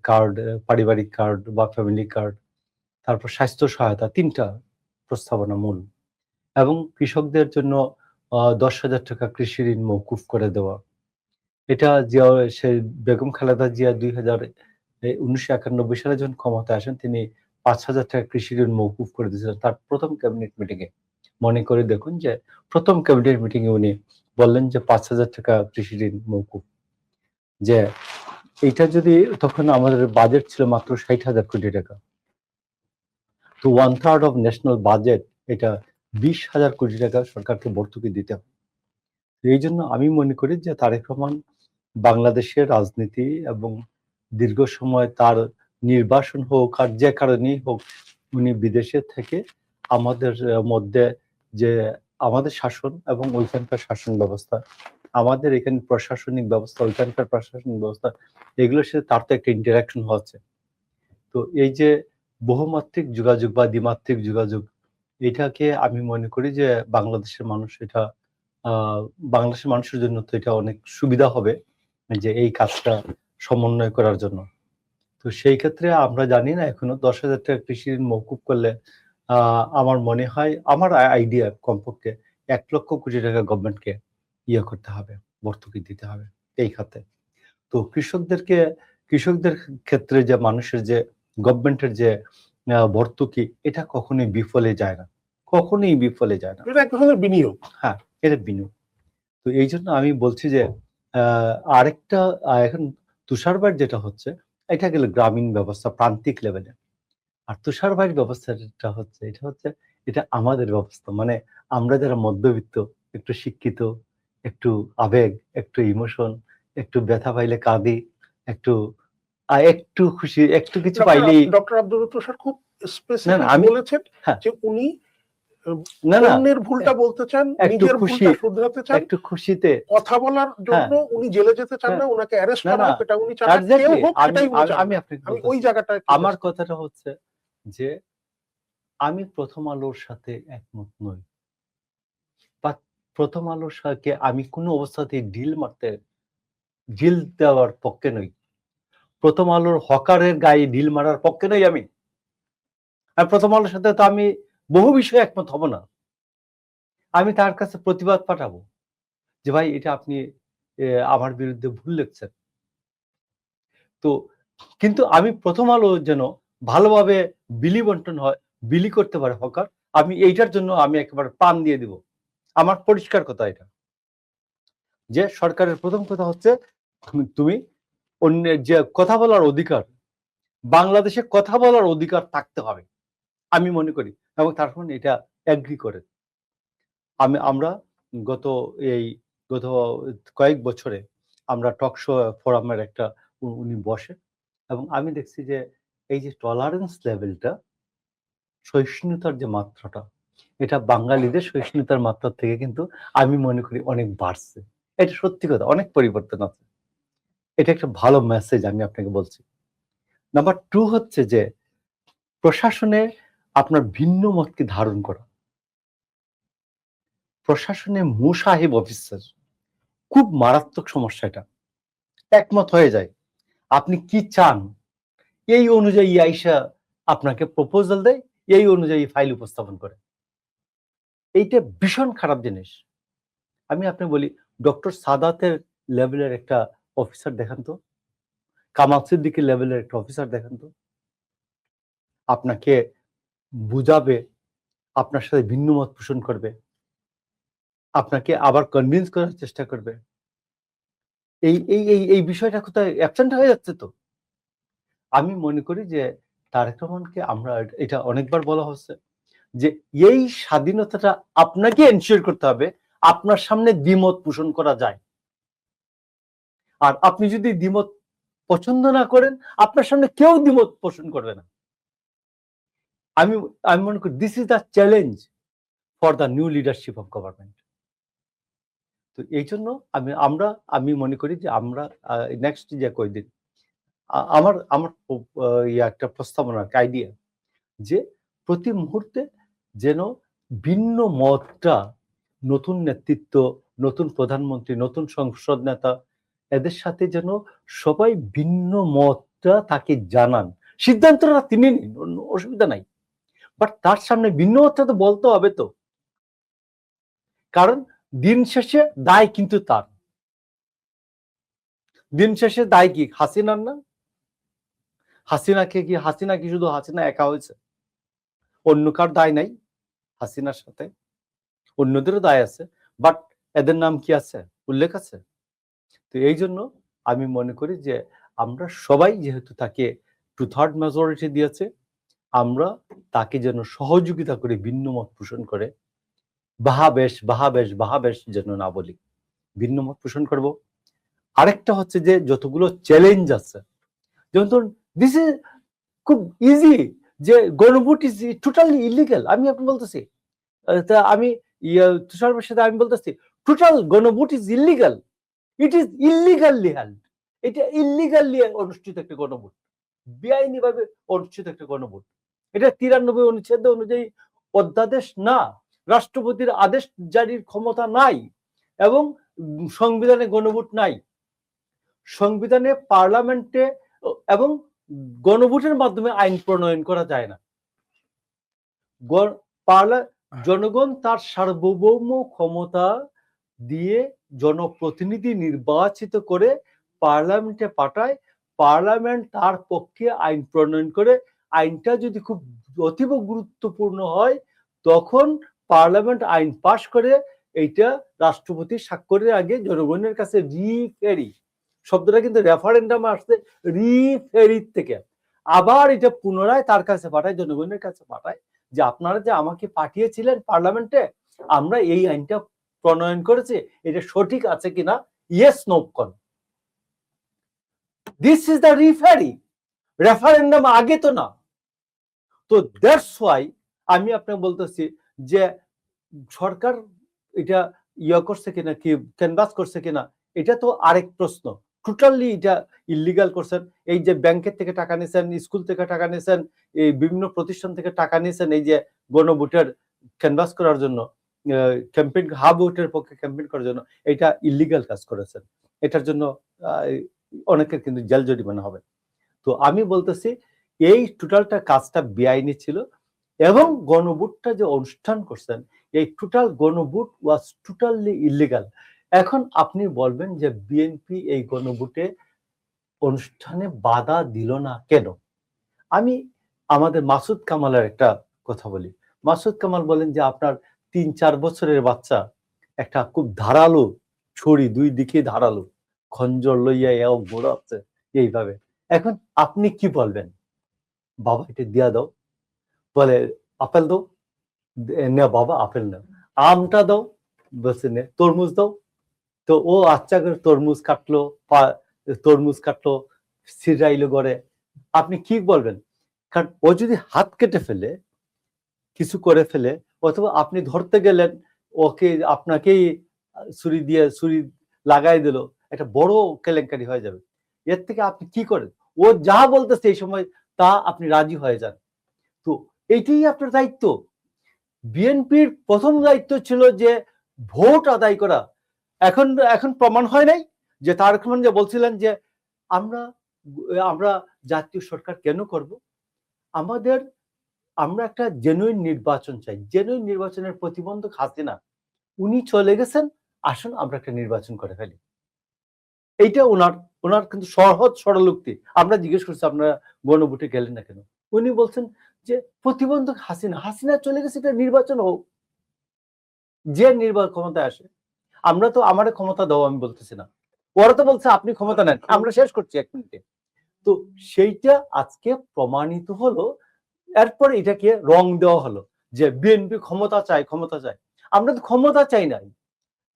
কার্ড, পারিবারিক কার্ড বা ফ্যামিলি কার্ড, তারপর স্বাস্থ্য সহায়তা, 3টা প্রস্তাবনা মূল, এবং কৃষকদের জন্য 10,000 টাকা কৃষি ঋণ মওকুফ করে দেওয়া। এটা জিয়া, সে বেগম খালেদা জিয়া 1991 সালে যখন ক্ষমতায় আসেন, তিনি 5,000 টাকা কৃষি ঋণ মওকুফ করে দিয়েছিলেন তার প্রথম ক্যাবিনেট মিটিং এ। মনে করে দেখুন যে প্রথম ক্যাবিনেট মিটিং এ উনি বললেন যে 5,000 টাকা কৃষি ঋণ মওকুফ, যে এটা যদি, তখন আমাদের বাজেট ছিল মাত্র 60,000 কোটি টাকা। তো 1/3 অফ ন্যাশনাল বাজেট, এটা 20,000 কোটি টাকা সরকারকে ভর্তুকি দিতে হবে। এই জন্য আমি মনে করি যে তারেক রহমান বাংলাদেশের রাজনীতি এবং দীর্ঘ সময় তার নির্বাসন হোক আর যে কারণেই হোক, উনি বিদেশে থেকে আমাদের মধ্যে যে আমাদের শাসন এবং ওইখানকার শাসন ব্যবস্থা, আমাদের এখানে প্রশাসনিক ব্যবস্থা, ওইখানকার প্রশাসনিক ব্যবস্থা, এগুলোর সাথে তার তো একটা ইন্টারাকশন হচ্ছে। তো এই যে বহুমাত্রিক যোগাযোগ বা দ্বিমাত্রিক যোগাযোগ, এটাকে আমি মনে করি যে বাংলাদেশের মানুষ এটা বাংলাদেশের মানুষের জন্য তো এটা অনেক সুবিধা হবে যে এই কাজটা সমন্বয় করার জন্য। তো সেই ক্ষেত্রে আমরা জানি না এখনো 10,000 টাকা কৃষি ঋণ মওকুফ করলে আমার মনে হয়, আমার আইডিয়া, কমপক্ষে 1 লক্ষ কোটি টাকা গভর্নমেন্টকে ইয়ে করতে হবে, ভর্তুকি দিতে হবে এই খাতে। তো কৃষকদের ক্ষেত্রে যে মানুষের যে গভর্নমেন্টের যে ভর্তুকি, এটা কখনোই বিফলে যায় না, কখনোই বিফলে যায় না। এটা এক ধরনের বিনিয়োগ। হ্যাঁ, এটা বিনিয়োগ। তো এই জন্য আমি বলছি যে আরেকটা এখন তুষারপাত যেটা হচ্ছে, এটা গেল গ্রামীণ ব্যবস্থা, প্রান্তিক লেভেলে। আর তুষারপাত ব্যবস্থাটা হচ্ছে, এটা আমাদের ব্যবস্থা, মানে আমরা যারা মধ্যবিত্ত, একটু শিক্ষিত, একটু আবেগ, একটু ইমোশন, একটু ব্যথা পাইলে কাঁদি, একটু একটু খুশি, একটু কিছু পাইলেই। ডক্টর আব্দুল লতিফ স্যার খুব না, স্পেসিফিক আমি বলেছেন হ্যাঁ, যে উনি না অন্যের ভুলটা বলতে চান, একটু নিজের খুশি, ভুলটা শুধরাতে চান, একটু খুশিতে কথা বলার জন্য উনি জেলে যেতে চান না, ওনাকে অ্যারেস্ট না করা না হোক এটা উনি চান না, কেউ এক্স্যাক্টলি। হোক সেটাই উনি চান আমি না। আপনাকে আমি ওই বলতেছি, জায়গাটা আমার কথাটা হচ্ছে যে আমি প্রথম আলোর সাথে একমত নই, বা প্রথম আলোর সাথে আমি কোনো অবস্থাতেই ডিল দেওয়ার পক্ষে নই। প্রথম আলোর হকারের গায়ে ডিল মারার পক্ষে নই আমি। আর প্রথম আলোর সাথে তো আমি বহু বিষয়ে একমত হব না। আমি তার কাছে প্রতিবাদ পাঠাবো যে ভাই, এটা আপনি আমার বিরুদ্ধে ভুল লিখছেন। তো কিন্তু আমি প্রথম আলো যেন ভালোভাবে বিলি বন্টন হয়, বিলি করতে পারে হকার, আমি এইটার জন্য আমি একেবারে প্রাণ দিয়ে দিব। আমার পরিষ্কার কথা এটা, যে সরকারের প্রথম কথা হচ্ছে তুমি অন্যের যে কথা বলার অধিকার, বাংলাদেশে কথা বলার অধিকার থাকতে হবে আমি মনে করি, এবং তার ফলে এটা এগ্রি করে। আমরা গত এই গত কয়েক বছরে আমরা টক শো ফোরামের একটা উনি বসে, এবং আমি দেখছি যে এই যে টলারেন্স লেভেলটা, সহিষ্ণুতার যে মাত্রাটা, এটা বাঙালিদের সহিষ্ণুতার মাত্রা থেকে কিন্তু আমি মনে করি অনেক বাড়ছে। এটা সত্যি কথা, অনেক পরিবর্তন আছে। এটা একটা ভালো মেসেজ আমি আপনাকে বলছি। নাম্বার 2 হচ্ছে যে প্রশাসনে আপনার ভিন্ন মতকে ধারণ করা। প্রশাসনে মুসাহেব অফিসার খুব মারাত্মক সমস্যা। এটা একমত হয়ে যায়, আপনি কি চান এই অনুযায়ী আইসা আপনাকে প্রপোজাল দেয়, এই অনুযায়ী ফাইল উপস্থাপন করে। এইটা ভীষণ খারাপ জিনিস। আমি আপনাকে বলি, ডক্টর সাদাতের লেভেলের একটা অফিসার দেখান তো, কামাল সিদ্দিকীর লেভেলের একটা অফিসার দেখান তো, আপনাকে বুঝাবে, আপনার সাথে ভিন্ন মত পোষণ করবে, আপনাকে আবার কনভিন্স করার চেষ্টা করবে। এই এই এই এই বিষয়টা কোথায় অ্যাবসেন্ট হয়ে যাচ্ছে। তো আমি মনে করি যে তারেক রহমানকে, আমরা এটা অনেকবার বলা হচ্ছে যে এই স্বাধীনতাটা আপনাকে এনশিওর করতে হবে, আপনার সামনে দ্বিমত পোষণ করা যায়। আর আপনি যদি দ্বিমত পছন্দ না করেন, আপনার সামনে কেউ দ্বিমত পোষণ করবে না। আমি আমি মনে করি this is the challenge for the new leadership of government. তো এই জন্য আমি মনে করি যে আমরা নেক্সট যে কয়দিন আমার আমার একটা প্রস্তাবনা, আইডিয়া, যে প্রতি মুহূর্তে যেন ভিন্ন মতটা, নতুন নেতৃত্ব, নতুন প্রধানমন্ত্রী, নতুন সংসদ নেতা, এদের সাথে যেন সবাই ভিন্ন মতটা তাকে জানান, সিদ্ধান্তটা তিনি নিন, অসুবিধা নাই, বাট তার সামনে ভিন্ন মতটা তো বলতে হবে। তো কারণ দিন শেষে দায় কিন্তু তার। দিন শেষে দায় কি হাসিনার না? হাসিনা কি শুধু হাসিনা একা হয়েছে? অন্য কার দায় নাই হাসিনার সাথে? অন্যদেরও দায় আছে, বাট এদের নাম কি আছে, উল্লেখ আছে? তো এই জন্য আমি মনে করি যে আমরা সবাই যেহেতু তাকে 2/3 মেজরিটি দিয়েছে, আমরা তাকে যেন সহযোগিতা করে, ভিন্ন মত পোষণ করে, বাহাবেশ যেন না বলি, ভিন্ন মত পোষণ করব। আরেকটা হচ্ছে যে যতগুলো চ্যালেঞ্জ আছে, যেমন ধরুন দিস ইজ খুব ইজি, যে গণভোট ইজ টোটালি ইলিগাল। আমি আপনি বলতেছি, তা আমি তুষারের সাথে আমি বলতেছি টোটাল গণভোট is illegal, it is illegally held. এটা ইলিগালি অনুষ্ঠিত একটা গণভোট, বেআইনি ভাবে অনুষ্ঠিত একটা গণভোট। এটা 93 অনুচ্ছেদ অনুযায়ী অধ্যাদেশ না, রাষ্ট্রপতির আদেশ জারির ক্ষমতা নাই, এবং সংবিধানে গণভোট নাই। সংবিধানে, পার্লামেন্টে এবং গণভোটের মাধ্যমে আইন প্রণয়ন করা যায় না। জনগণ তার সার্বভৌম ক্ষমতা দিয়ে জনপ্রতিনিধি নির্বাচিত করে পার্লামেন্টে পাঠায়, পার্লামেন্ট তার পক্ষে আইন প্রণয়ন করে। আইনটা যদি খুব অতীব গুরুত্বপূর্ণ হয় তখন পার্লামেন্ট আইন পাশ করে, এইটা রাষ্ট্রপতি স্বাক্ষরের আগে জনগণের কাছে রিফেরি, শব্দটা কিন্তু রেফারেন্ডাম আসছে রিফেরি থেকে, আবার এটা পুনরায় তার কাছে পাঠায়, জনগণের কাছে পাঠায়, যে আপনারা যে আমাকে পাঠিয়েছিলেন পার্লামেন্টে, আমরা এই আইনটা প্রণয়ন করেছি, এটা সঠিক আছে কিনা, ইয়েস নো কন। দিস ইজ দ্য রিফেরি, রেফারেন্ডাম আগে তো না। তো দ্যাটস ওয়াই আমি আপনাকে বলতেছি যে সরকার এটা করছে কিনা, কি ক্যানভাস করছে কিনা, এটা তো আরেক প্রশ্ন। টোটালি এটা ইলিগাল করছেন। এই যে ব্যাংকের থেকে টাকা নিয়েছেন, স্কুল থেকে টাকা নিয়েছেন, এই বিভিন্ন প্রতিষ্ঠান থেকে টাকা নিয়েছেন, এই যে গণভোটের ক্যানভাস করার জন্য, ক্যাম্পেইন, হাব ভোটের পক্ষে ক্যাম্পেইন করার জন্য, এটা ইলিগাল কাজ করেছেন। এটার জন্য অনেকের কিন্তু জেল জরিমানা হবে। তো আমি বলতেছি এই টোটালটা কাজটা বেআইনি ছিল, এবং গণভোটটা যে অনুষ্ঠান করছেন, এই টোটাল গণভোট ওয়াজ টোটালি ইলিগাল। এখন আপনি বলবেন যে বিএনপি এই গণভোটে অনুষ্ঠানে বাধা দিল না কেন? আমি আমাদের মাসুদ কামালের একটা কথা বলি। মাসুদ কামাল বলেন যে আপনার 3-4 বছরের বাচ্চা একটা খুব ধারালো ছড়ি, দুই দিকে ধারালো খঞ্জর লইয়া এও ঘোরাচ্ছে এইভাবে। এখন আপনি কি বলবেন? বাবা এটা দিয়া দাও, বলে আপেল দাও, নে বাবা আপেল নাও, আমটা দাও, বলছে নে তরমুজ দাও। তো ও আচ্ছা করে তরমুজ কাটলো, সিরাইলো করে। আপনি কি বলবেন? কারণ ও যদি হাত কেটে ফেলে, কিছু করে ফেলে, অথবা আপনি ধরতে গেলেন, ওকে আপনাকেই ছুরি লাগাই দিল, একটা বড় কেলেঙ্কারি হয়ে যাবে। এর থেকে আপনি কি করেন? ও যা বলতেছে এই সময় তা আপনি রাজি হয়ে যান। তো এইটাই আপনার দায়িত্ব। বিএনপির প্রথম দায়িত্ব ছিল যে ভোট আদায় করা। এখন প্রমাণ হয় নাই যে তারেক রহমান যে বলছিলেন যে আমরা জাতীয় সরকার কেন করব, আমরা একটা জেনুইন নির্বাচন চাই। জেনুইন নির্বাচনের প্রতিবন্ধক হাসিনা, উনি চলে গেছেন, আসুন আমরা একটা নির্বাচন করে ফেলি। এইটা ওনার কিন্তু সহজ সরল উক্তি। আমরা জিজ্ঞেস করছি আপনারা গণভোটে গেলেন না কেন? উনি বলছেন যে প্রতিবন্ধক হাসিনা চলে গেছে, এটা নির্বাচন হোক, যে নির্বাচন ক্ষমতায় আসে। আমরা তো আমাদের ক্ষমতা দাও আমি বলতেছি না, ওরা তো বলছে আপনি ক্ষমতা নেন, আমরা শেষ করছি 1 মিনিটে। তো সেইটা আজকে প্রমাণিত হলো। এরপর এটাকে রং দেওয়া হলো যে বিএনপি ক্ষমতা চায়। আমরা তো ক্ষমতা চাই নাই,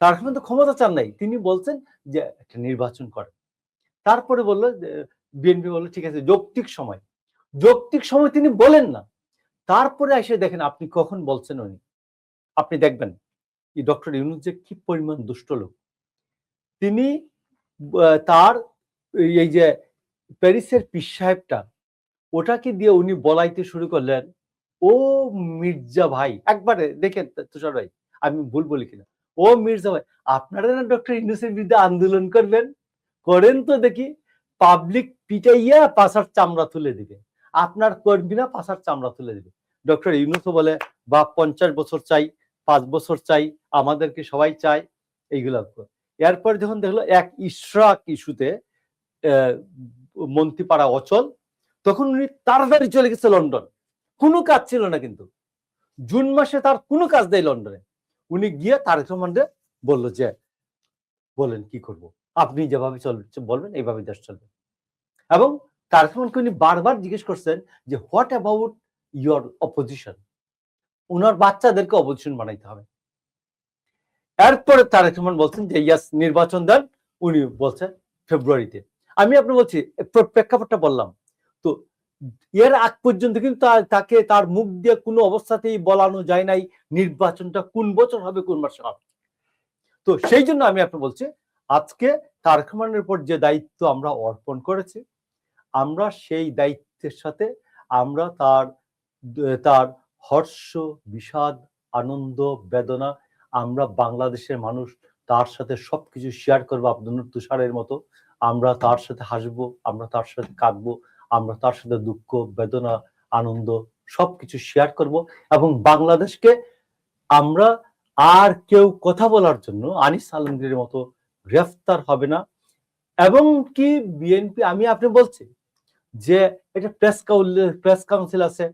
তার মানে তো ক্ষমতা চান নাই। তিনি বলছেন যে একটা নির্বাচন করে। তারপরে বললো বিএনপি বললো ঠিক আছে যৌক্তিক সময় তিনি বলেন না। তারপরে এসে দেখেন আপনি কখন বলছেন উনি, আপনি দেখবেন এই ডক্টর ইউনূস যে কি পরিমাণ দুষ্ট লোক। তিনি তার এই যে প্যারিসের পীর সাহেবটা, ওটাকে দিয়ে উনি বলাইতে শুরু করলেন, ও মির্জা ভাই, একবারে দেখেন তুষার ভাই আমি ভুল বলি কিনা, ও মির্জা ভাই আপনারা না ডক্টর ইউনূসের বিরুদ্ধে আন্দোলন করেন তো দেখি, পাবলিক পিটাইয়া পাছার চামড়া তুলে দিবে, আপনার কর্মীরা পাছার চামড়া তুলে দিবে। ডক্টর ইউনূসও বলে বা 50 বছর চাই, 5 বছর চাই, আমাদেরকে সবাই চায় এইগুলা। এরপর যখন দেখলো এক ইশরাক ইস্যুতে মন্ত্রীপাড়া অচল, তখন উনি তাড়াতাড়ি চলে গেছে লন্ডন। কোনো কাজ ছিল না, কিন্তু জুন মাসে তার কোনো কাজ নেই লন্ডনে। উনি গিয়ে তারেক রহমানকে বললো যে বলেন কি করব, আপনি যেভাবে বলবেন এইভাবে দেশ চলবে। এবং তারেক রহমানকে উনি বারবার জিজ্ঞেস করছেন যে হোয়াট অ্যাবাউট ইউর অপোজিশন, উনার বাচ্চাদেরকে অপোজিশন বানাইতে হবে। এরপরে তারেক রহমান বলছেন যে ইয়াস নির্বাচন দেন, উনি বলছেন ফেব্রুয়ারিতে। আমি আপনি বলছি প্রেক্ষাপটটা বললাম তো, এর আগ পর্যন্ত কিন্তু তাকে তার মুখ দিয়ে কোনো অবস্থাতেই বলানো যায় নাই নির্বাচনটা কোন বছর হবে, কোন মাসে হবে। তো সেই জন্য আমি আপনি বলছি আজকে তারেক রহমানের উপর যে দায়িত্ব আমরা অর্পণ করেছি, আমরা সেই দায়িত্বের সাথে আমরা তার হর্ষ, বিষাদ, আনন্দ, বেদনা, আমরা বাংলাদেশের মানুষ তার সাথে সবকিছু শেয়ার করবো। আব্দুল নূর তুষারের মতো আমরা তার সাথে হাসবো, আমরা তার সাথে কাঁদবো, আমরা তার সাথে দুঃখ, বেদনা, আনন্দ সবকিছু শেয়ার করব। এবং বাংলাদেশকে আমরা আর কেউ কথা বলার জন্য আনিস আলমগীরের মতো গ্রেফতার হবে না। এবং কি বিএনপি, আমি আপনি বলছি যে এটা প্রেস কাউন্সিল আছে,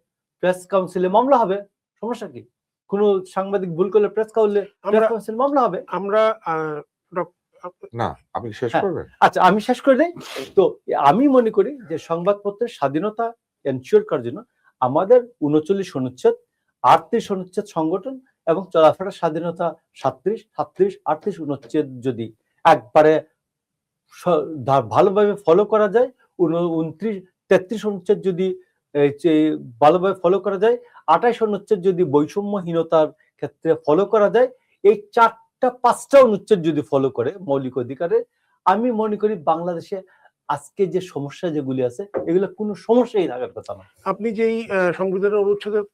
প্রেস কাউন্সিলে মামলা হবে, সমস্যা কি? কোন সাংবাদিক ভুল করলে প্রেস কাউন্সিল মামলা হবে। আমরা না, আপনি শেষ করবেন? আচ্ছা, আমি শেষ করে দেই। তো আমি মনে করি যে সংবাদপত্রের স্বাধীনতা এনশিওর করার জন্য আমাদের 39 অনুচ্ছেদ, 38 অনুচ্ছেদ সংগঠন এবং চলাফেরার স্বাধীনতা 37, 38 অনুচ্ছেদ যদি একবারে ভালোভাবে ফলো করা যায়, 33 অনুচ্ছেদ যদি ভালোভাবে ফলো করা যায়, 28 অনুচ্ছেদ যদি বৈষম্যহীনতার ক্ষেত্রে ফলো করা যায়, এই 4-5টা অনুচ্ছেদ যদি ফলো করে মৌলিক অধিকারে, আমি মনে করি বাংলাদেশে আজকে যে সমস্যা যেগুলি আছে এগুলো কোনো সমস্যাই থাকার কথা না। আপনি যেই সংবিধানের অনুচ্ছেদের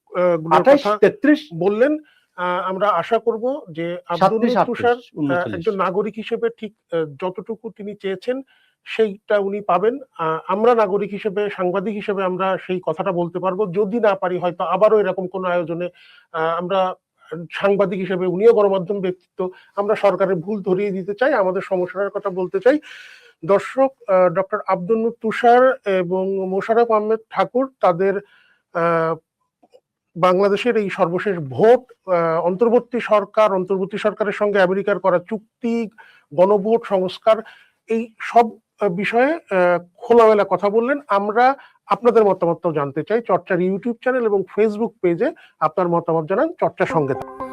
28, 33 বললেন, আমরা আশা করব যে আব্দুল নূর তুষার একজন নাগরিক হিসেবে ঠিক যতটুকু তিনি চেয়েছেন সেইটা উনি পাবেন। আমরা নাগরিক হিসেবে, সাংবাদিক হিসেবে আমরা সেই কথাটা বলতে পারবো। যদি না পারি হয়তো আবারও এরকম কোন আয়োজনে আমরা সাংবাদিক হিসেবে, উনিও গণমাধ্যম ব্যক্তিত্ব, আমরা সরকারের ভুল ধরিয়ে দিতে চাই, আমাদের সমস্যার কথা বলতে চাই। দর্শক, ডক্টর আব্দুল নূর তুষার এবং মোশাররফ আহমেদ ঠাকুর তাদের বাংলাদেশের এই সর্বশেষ ভোট, অন্তর্বর্তী সরকারের সঙ্গে আমেরিকার করা চুক্তি, গণভোট সংস্কার, এই সব বিষয়ে খোলামেলা কথা বললেন। আমরা আপনাদের মতামতটাও জানতে চাই। চর্চার ইউটিউব চ্যানেল এবং ফেসবুক পেজে আপনার মতামত জানান। চর্চার সঙ্গে থাকুন।